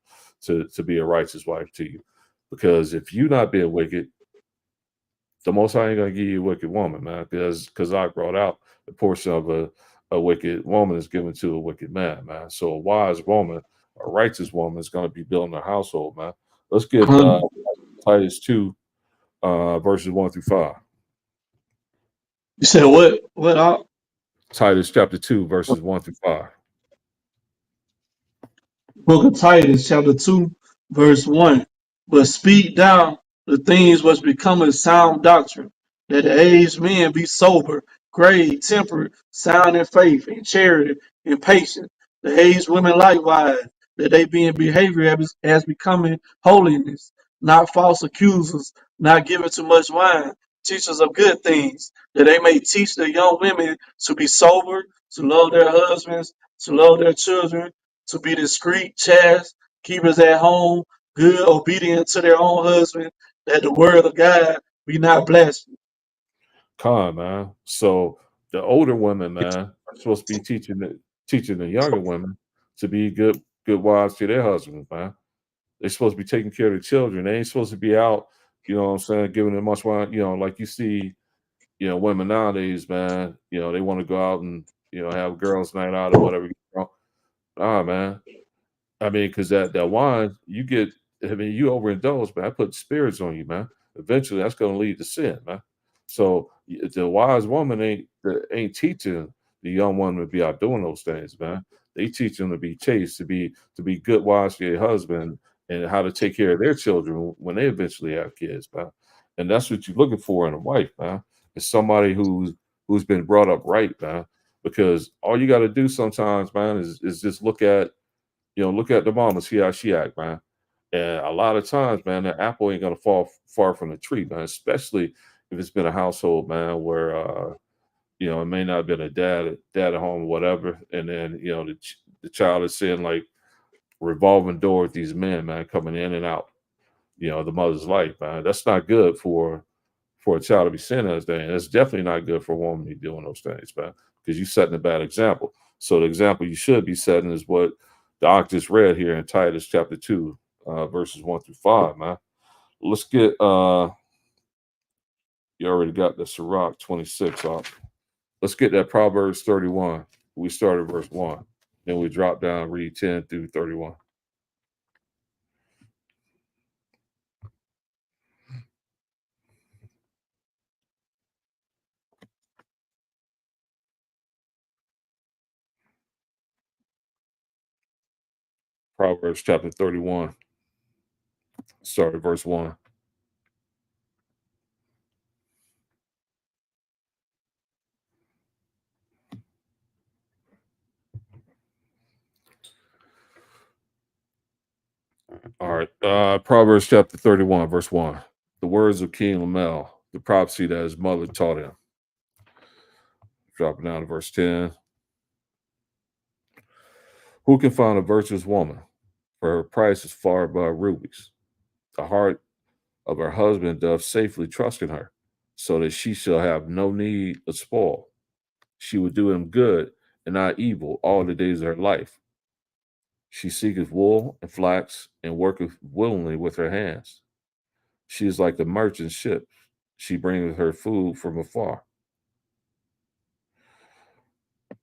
to be a righteous wife to you. Because if you not being wicked, the Most High ain't going to give you a wicked woman, man. Because I brought out the portion of a wicked woman is given to a wicked man, man. So a wise woman, a righteous woman is going to be building a household, man. Let's get Titus 2, verses 1 through 5. You said what? What? Titus chapter 2, verses 1 through 5. Book of Titus, chapter 2, verse 1. But speak down the things which become a sound doctrine, that the aged men be sober, grave, temperate, sound in faith, in charity, and patient. The aged women likewise, that they be in behavior as becoming holiness, not false accusers, not given to much wine, teachers of good things, that they may teach the young women to be sober, to love their husbands, to love their children, to be discreet, chaste, keepers at home, good, obedient to their own husband, that the word of God be not blasphemed. Come on, man. So the older women, man, are supposed to be teaching the younger women to be good wives to their husbands, man. They're supposed to be taking care of the children. They ain't supposed to be out, you know what I'm saying, giving them much wine, like you see, women nowadays, man, they want to go out and, have girls' night out or whatever. Ah, man. I mean, because that wine, you overindulge, man. I put spirits on you, man. Eventually, that's going to lead to sin, man. So the wise woman ain't teaching the young woman to be out doing those things, man. They teach them to be chaste, to be good wives to their husband, and how to take care of their children when they eventually have kids, man. And that's what you're looking for in a wife, man. Is somebody who's been brought up right, man. Because all you got to do sometimes, man, is just look at the mama, see how she act, man. And a lot of times, man, the apple ain't gonna fall far from the tree, man. Especially if it's been a household, man, where it may not have been a dad at home or whatever, and then the child is seeing like revolving door with these men, man, coming in and out, the mother's life, man. That's not good for a child to be seeing those things. That's definitely not good for a woman to be doing those things, man, because you're setting a bad example. So the example you should be setting is what Doc just read here in Titus chapter 2, verses 1 through 5, man. Let's get you already got the Sirach 26 off. Let's get that Proverbs 31. We started verse 1. Then we drop down, read 10 through 31. Proverbs chapter 31. Start at verse 1. All right. Proverbs chapter 31, verse 1. The words of King Lemuel, the prophecy that his mother taught him. Dropping down to verse 10. Who can find a virtuous woman? For her price is far above rubies. The heart of her husband doth safely trust in her, so that she shall have no need of spoil. She will do him good and not evil all the days of her life. She seeketh wool and flax and worketh willingly with her hands. She is like the merchant ship. She bringeth her food from afar.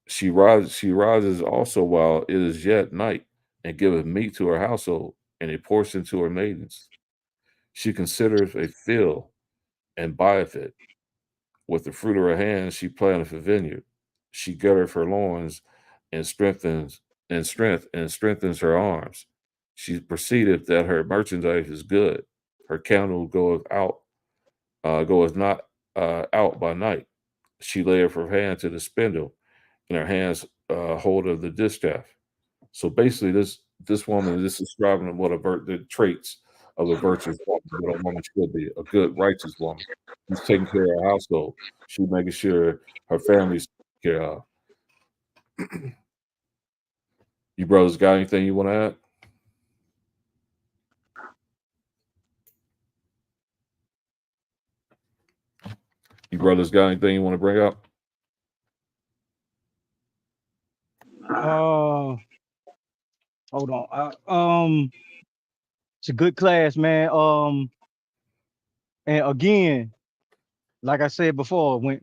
She rises also while it is yet night, and giveth meat to her household, and a portion to her maidens. She considereth a field, and buyeth it. With the fruit of her hands she planteth a vineyard. She girdeth her loins, and strengthens her arms. She perceiveth that her merchandise is good. Her candle goeth not out by night. She layeth her hand to the spindle, and her hands hold of the distaff. So basically, this woman is describing the traits of a virtuous woman, what a woman should be, a good, righteous woman. She's taking care of her household. She's making sure her family's taken care of. You brothers got anything you want to add? You brothers got anything you want to bring up? Hold on. It's a good class, man. And again, like I said before, when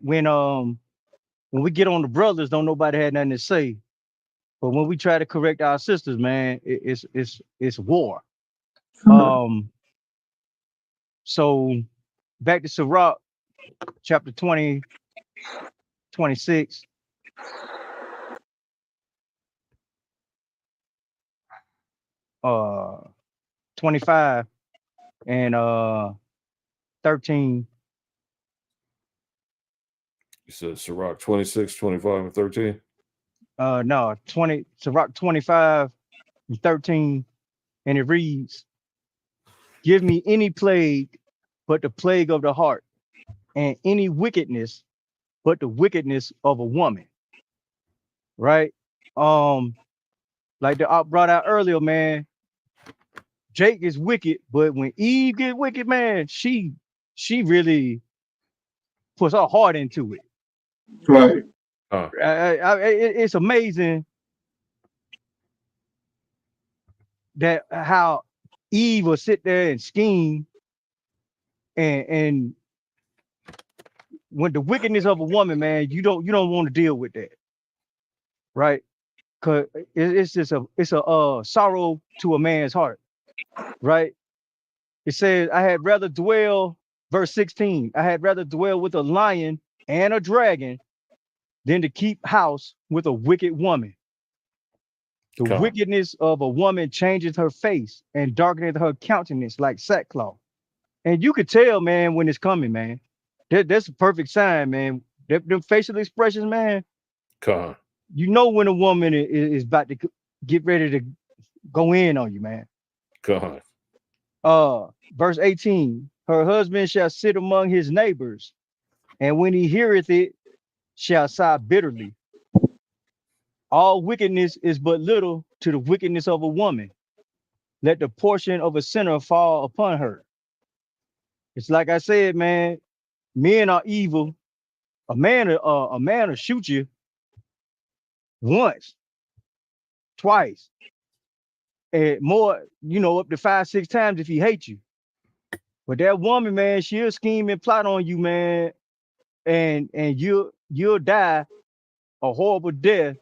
we get on the brothers, don't nobody had nothing to say. But when we try to correct our sisters, man, it's war. So back to Sirach, chapter 20, 26. 25 and 13. You said Sirach 26, 25, and 13? No, Sirach 25 and 13, and it reads, give me any plague but the plague of the heart, and any wickedness but the wickedness of a woman. Right? Like the op brought out earlier, man, Jake is wicked, but when Eve get wicked, man, she really puts her heart into it. Right. It's amazing that how Eve will sit there and scheme, and when the wickedness of a woman, man, you don't want to deal with that. right? Cause it's just a sorrow to a man's heart, right? It says, I had rather dwell, verse 16, I had rather dwell with a lion and a dragon than to keep house with a wicked woman. The Come, wickedness of a woman changes her face and darkeneth her countenance like sackcloth. And you could tell, man, when it's coming, man. That's a perfect sign, man. Them facial expressions, man. come, You know when a woman is about to get ready to go in on you, man. come, Verse 18, her husband shall sit among his neighbors, and when he heareth it, shall sigh bitterly. All wickedness is but little to the wickedness of a woman. Let the portion of a sinner fall upon her. It's like I said, man, men are evil. A man will shoot you once, twice, and more, up to 5, 6 times if he hates you. But that woman, man, she'll scheme and plot on you, man, and you'll die a horrible death,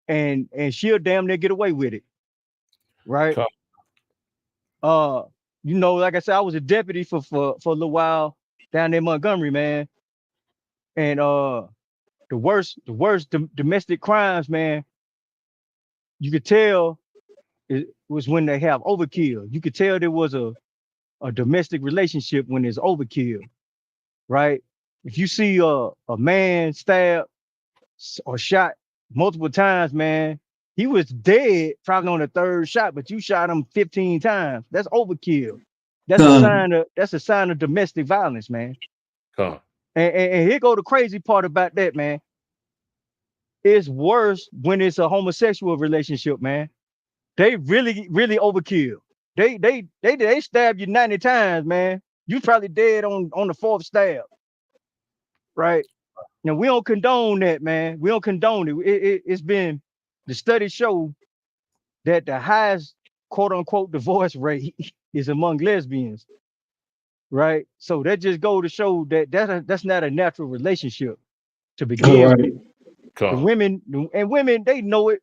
and she'll damn near get away with it, right? come, Like I said, I was a deputy for a little while down there in Montgomery, man, and the worst domestic crimes, man, you could tell it was when they have overkill. You could tell there was a domestic relationship when there's overkill, right? If you see a man stabbed or shot multiple times, man, he was dead probably on the 3rd shot, but you shot him 15 times. That's overkill. That's a sign of domestic violence, man. come, And here go the crazy part about that, man. It's worse when it's a homosexual relationship, man. They really, really overkill. They stab you 90 times, man. You probably dead on the 4th stab, right? Now we don't condone that, man. We don't condone it. It's been, the studies show that the highest quote unquote divorce rate is among lesbians, right? So that just go to show that that's not a natural relationship to begin with. The come, women and women, they know it.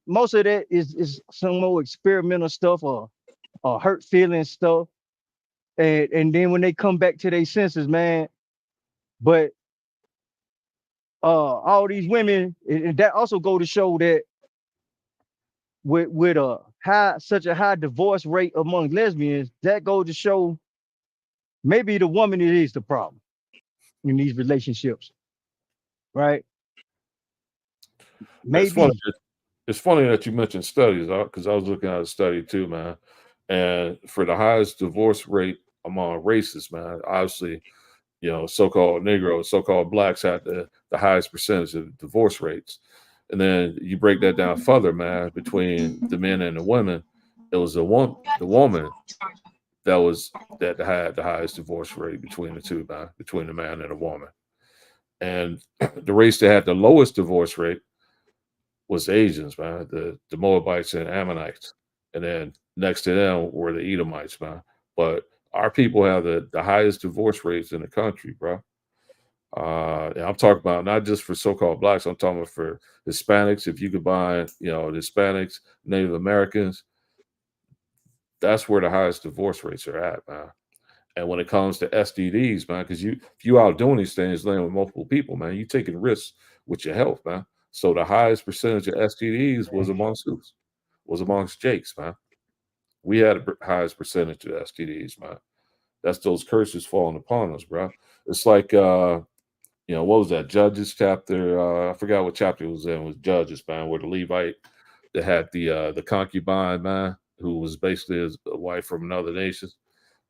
Most of that is some more experimental stuff or hurt feeling stuff. And then when they come back to their senses, man, but all these women, and that also go to show that with such a high divorce rate among lesbians, that goes to show maybe the woman is the problem in these relationships, right? It's funny. Maybe. It's funny that you mentioned studies, because I was looking at a study too, man. And for the highest divorce rate among races, man, obviously, so-called Negroes, so-called blacks had the highest percentage of divorce rates. And then you break that down further, man, between the men and the women, it was the woman that had the highest divorce rate between the two, man, between the man and the woman. And the race that had the lowest divorce rate was the Asians, man, the Moabites and Ammonites. And then next to them were the Edomites, man. But our people have the highest divorce rates in the country, bro. And I'm talking about not just for so-called blacks, I'm talking about for Hispanics. If you combine, the Hispanics, Native Americans, that's where the highest divorce rates are at, man. And when it comes to STDs, man, because if you out doing these things, living with multiple people, man, you taking risks with your health, man. So the highest percentage of STDs was amongst Jakes, man. We had the highest percentage of STDs, man. That's those curses falling upon us, bro. It's like, what was that? Judges chapter. I forgot what chapter it was in. It was Judges, man, where the Levite that had the concubine, man, who was basically a wife from another nation.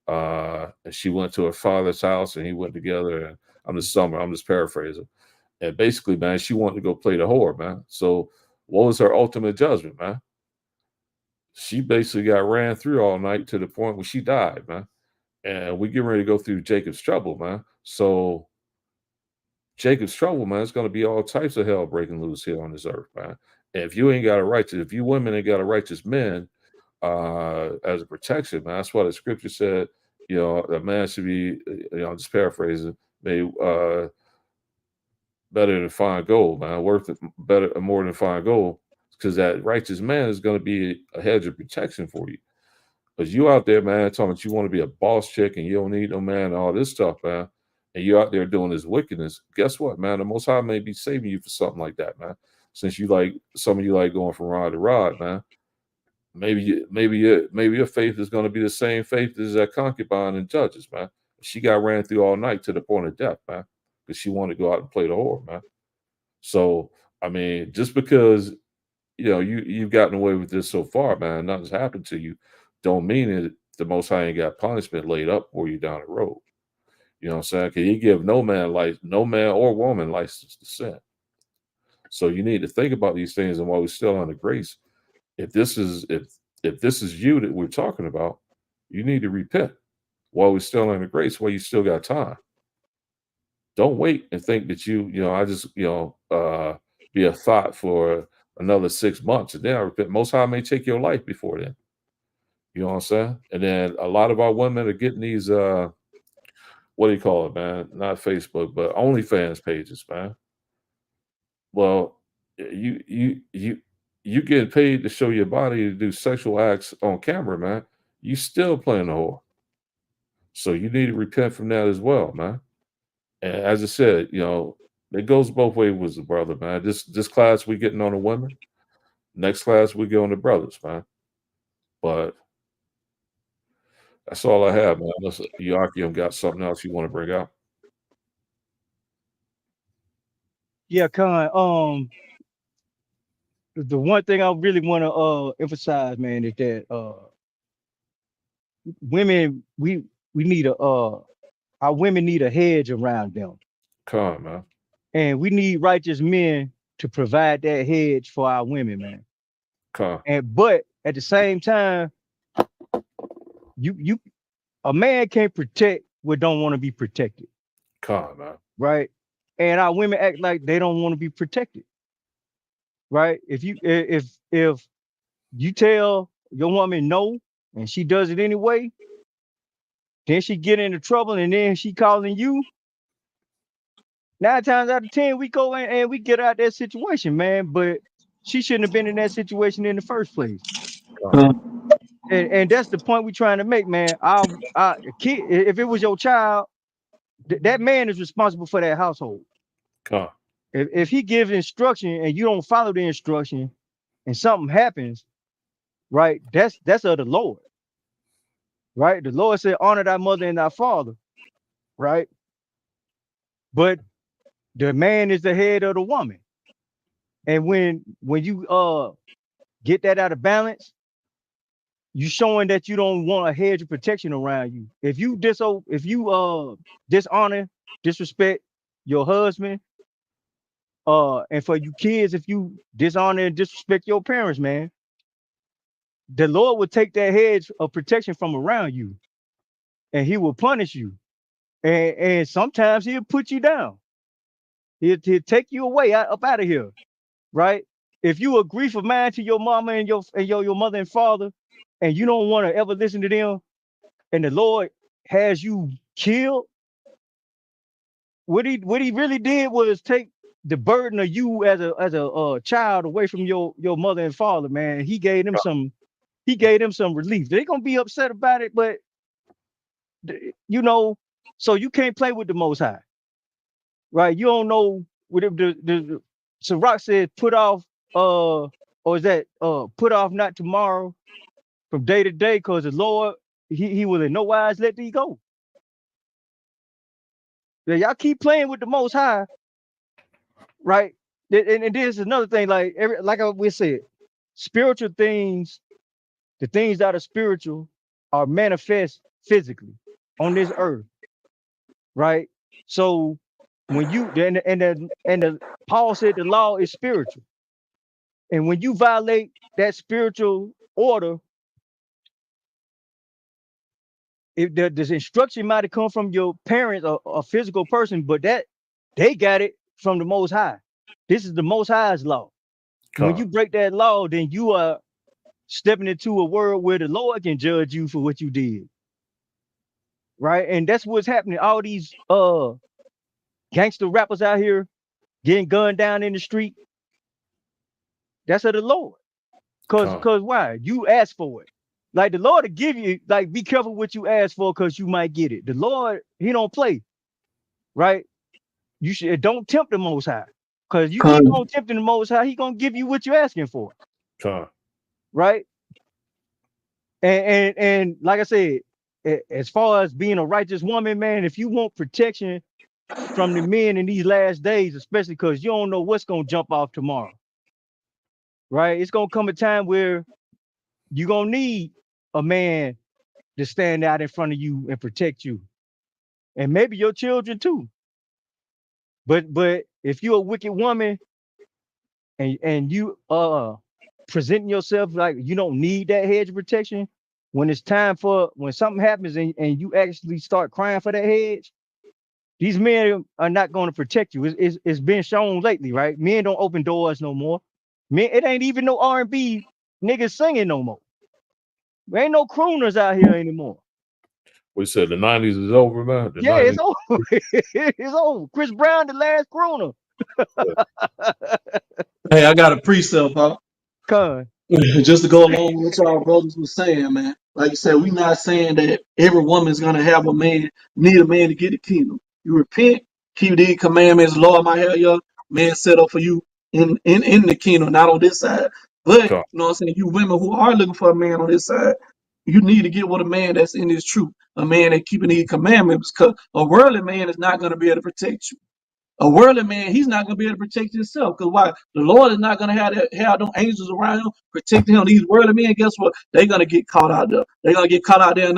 And she went to her father's house, and he went together. And I'm just paraphrasing. And basically, man, she wanted to go play the whore, man. So what was her ultimate judgment, man? She basically got ran through all night to the point where she died, man. And we get ready to go through Jacob's trouble, man. So Jacob's trouble, man, it's going to be all types of hell breaking loose here on this earth, man. And if you women ain't got a righteous men as a protection, man, that's why the scripture said, a man should be, I'm just paraphrasing, better than fine gold, man. Worth it better more than fine gold, because that righteous man is going to be a hedge of protection for you. Because you out there, man, talking about you want to be a boss chick and you don't need no man and all this stuff, man. And you out there doing this wickedness. Guess what, man? The Most High may be saving you for something like that, man. Since you like some of you like going from rod to rod, man. Maybe your faith is going to be the same faith as that concubine in Judges, man. She got ran through all night to the point of death, man, because she wanted to go out and play the whore, man. So I mean, just because you've gotten away with this so far, man, nothing's happened to you, don't mean that the Most High ain't got punishment laid up for you down the road. You know what I'm saying? Because He give no man or woman license to sin. So you need to think about these things, and while we're still under grace, if this is you that we're talking about, you need to repent while we're still under grace, while you still got time. Don't wait and think that I just be a thought for another 6 months and then I repent. Most High may take your life before then. You know what I'm saying? And then a lot of our women are getting these what do you call it, man? Not Facebook, but OnlyFans pages, man. Well, you get paid to show your body to do sexual acts on camera, man. You still playing the whore. So you need to repent from that as well, man. And as I said, it goes both ways with the brother, man. This class we getting on the women. Next class we get on the brothers, man. But that's all I have, man. Unless Yakim got something else you want to bring out. Yeah, Khan. The one thing I really want to emphasize, man, is that women, we need our women need a hedge around them. Khan, man. And we need righteous men to provide that hedge for our women, man. Khan. But at the same time, a man can't protect what don't want to be protected. Khan, man. Right? And our women act like they don't want to be protected. Right? If you tell your woman no and she does it anyway, then she get into trouble and then she calling you. 9 times out of 10, we go in and we get out that situation, man. But she shouldn't have been in that situation in the first place. And that's the point we're trying to make, man. Our kid, if it was your child, that man is responsible for that household. If he gives instruction and you don't follow the instruction and something happens, right? That's of the Lord. Right? The Lord said, honor thy mother and thy father, right? But the man is the head of the woman. And when you get that out of balance, you showing that you don't want a hedge of protection around you. If you dishonor, disrespect your husband, and for you kids, if you dishonor and disrespect your parents, man, the Lord will take that hedge of protection from around you, and He will punish you, and sometimes He'll put you down. He'll take you away up out of here, right? If you a grief of mind to your mama and your mother and father, and you don't want to ever listen to them, and the Lord has you killed, what he really did was take the burden of you as a child away from your mother and father, man. He gave them some relief. They're gonna be upset about it, but so you can't play with the Most High, right? You don't know what the Sirach said, put off, or is that put off not tomorrow from day to day, because the Lord, he will in no wise let thee go. Yeah, y'all keep playing with the Most High, right? And this is another thing, like we said, spiritual things, the things that are spiritual are manifest physically on this earth, right? So when you and Paul said the law is spiritual, and when you violate that spiritual order, if this instruction might have come from your parents or a physical person, but that they got it from the Most High. This is the Most High's law. When you break that law, then you are stepping into a world where the Lord can judge you for what you did. Right? And that's what's happening. All these gangster rappers out here, getting gunned down in the street, that's of the Lord. Cause why? You asked for it. Like the Lord will give you, like, be careful what you ask for, because you might get it. The Lord, he don't play, right? You should don't tempt the Most High, because you keep on tempting the Most High, he gonna give you what you're asking for, right? And like I said, as far as being a righteous woman, man, if you want protection from the men in these last days, especially because you don't know what's gonna jump off tomorrow, right? It's gonna come a time where you're gonna need a man to stand out in front of you and protect you, and maybe your children too. But if you're a wicked woman and you presenting yourself like you don't need that hedge of protection, when it's time for, when something happens and you actually start crying for that hedge, these men are not going to protect you. It's been shown lately, right? Men don't open doors no more. Men, it ain't even no R&B niggas singing no more. There ain't no crooners out here anymore. We said the 90s is over, man. Yeah, it's over. It's over. Chris Brown, the last crooner. Hey, I got a precept, huh? Con. Just to go along with what y'all brothers was saying, man. Like you said, we not saying that every woman's gonna have a man, need a man to get the kingdom. You repent, keep these commandments, Lord might have your man set up for you in the kingdom, not on this side. But you know what I'm saying, you women who are looking for a man on this side, you need to get with a man that's in his truth, a man that keeping these commandments, because a worldly man is not gonna be able to protect you. A worldly man, he's not going to be able to protect himself. Because why? The Lord is not going to have them angels around him protecting him. These worldly men, guess what? They're going to get caught out there. They're going to get caught out there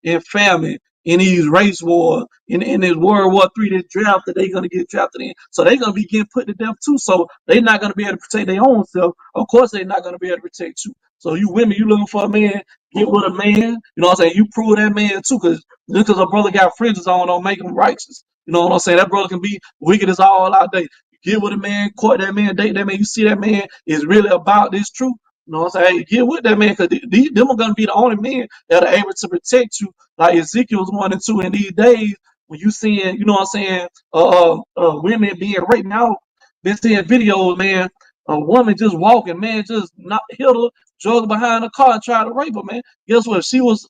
in famine, in these race wars, in this World War III, this draft that they're going to get drafted in. So they're going to be getting put to death too. So they're not going to be able to protect their own self. Of course, they're not going to be able to protect you. So you women, you looking for a man, get with a man. You know what I'm saying? You prove that man too, because just because a brother got fringes on don't make him righteous. You know what I'm saying? That brother can be wicked as all out there. You get with a man, court that man, date that man. You see that man is really about this truth. You know what I'm saying? Hey, get with that man, because them are going to be the only men that are able to protect you. Like Ezekiel's 1 and 2 in these days, when you seeing, you know what I'm saying, women being raped. Now, been seeing videos, man, a woman just walking, man, just not hit her, drug behind the car and tried to rape her, man. Guess what? If she was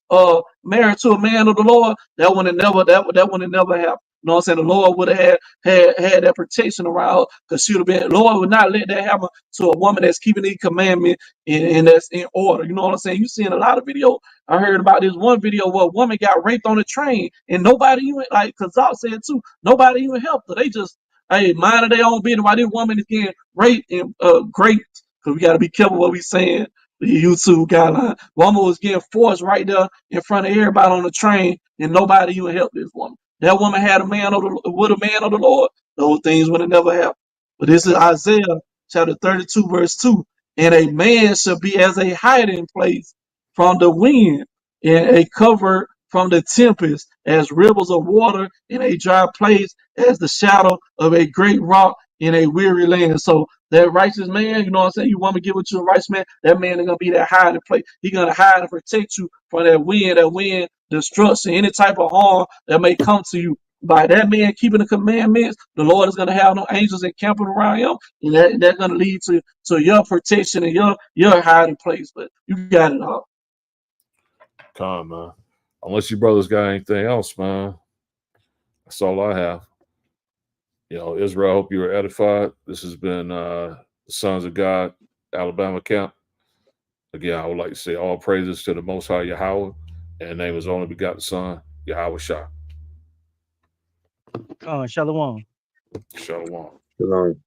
married to a man of the Lord, that wouldn't never happen. You know what I'm saying? The Lord would have had that protection around her, because she would have been, Lord would not let that happen to a woman that's keeping these commandments and that's in order. You know what I'm saying? You seeing a lot of videos. I heard about this one video where a woman got raped on a train and nobody even, like Kazak said too, nobody even helped her. They just, hey, minding their own business while this woman is getting raped and raped, because we got to be careful what we saying. The YouTube guideline. Woman was getting forced right there in front of everybody on the train, and nobody even helped this woman. That woman had a man of the Lord, those things would have never happened. But this is Isaiah chapter 32, verse 2. And a man shall be as a hiding place from the wind, and a cover from the tempest, as rivers of water in a dry place, as the shadow of a great rock in a weary land. So that righteous man, you know what I'm saying? You want to give it to a righteous man, that man is going to be that hiding place. He's going to hide and protect you from that wind, destruction, any type of harm that may come to you. By that man keeping the commandments, the Lord is going to have no angels encamping around him, and that's going to lead to your protection and your hiding place. But you got it all. Come, man. Unless you brothers got anything else, man. That's all I have. You know, Israel, I hope you were edified. This has been the Sons of God, Alabama camp. Again, I would like to say all praises to the Most High Yahweh, and the name of His only begotten Son, Yahweh Shah. Shalom. Shalom. Shalom.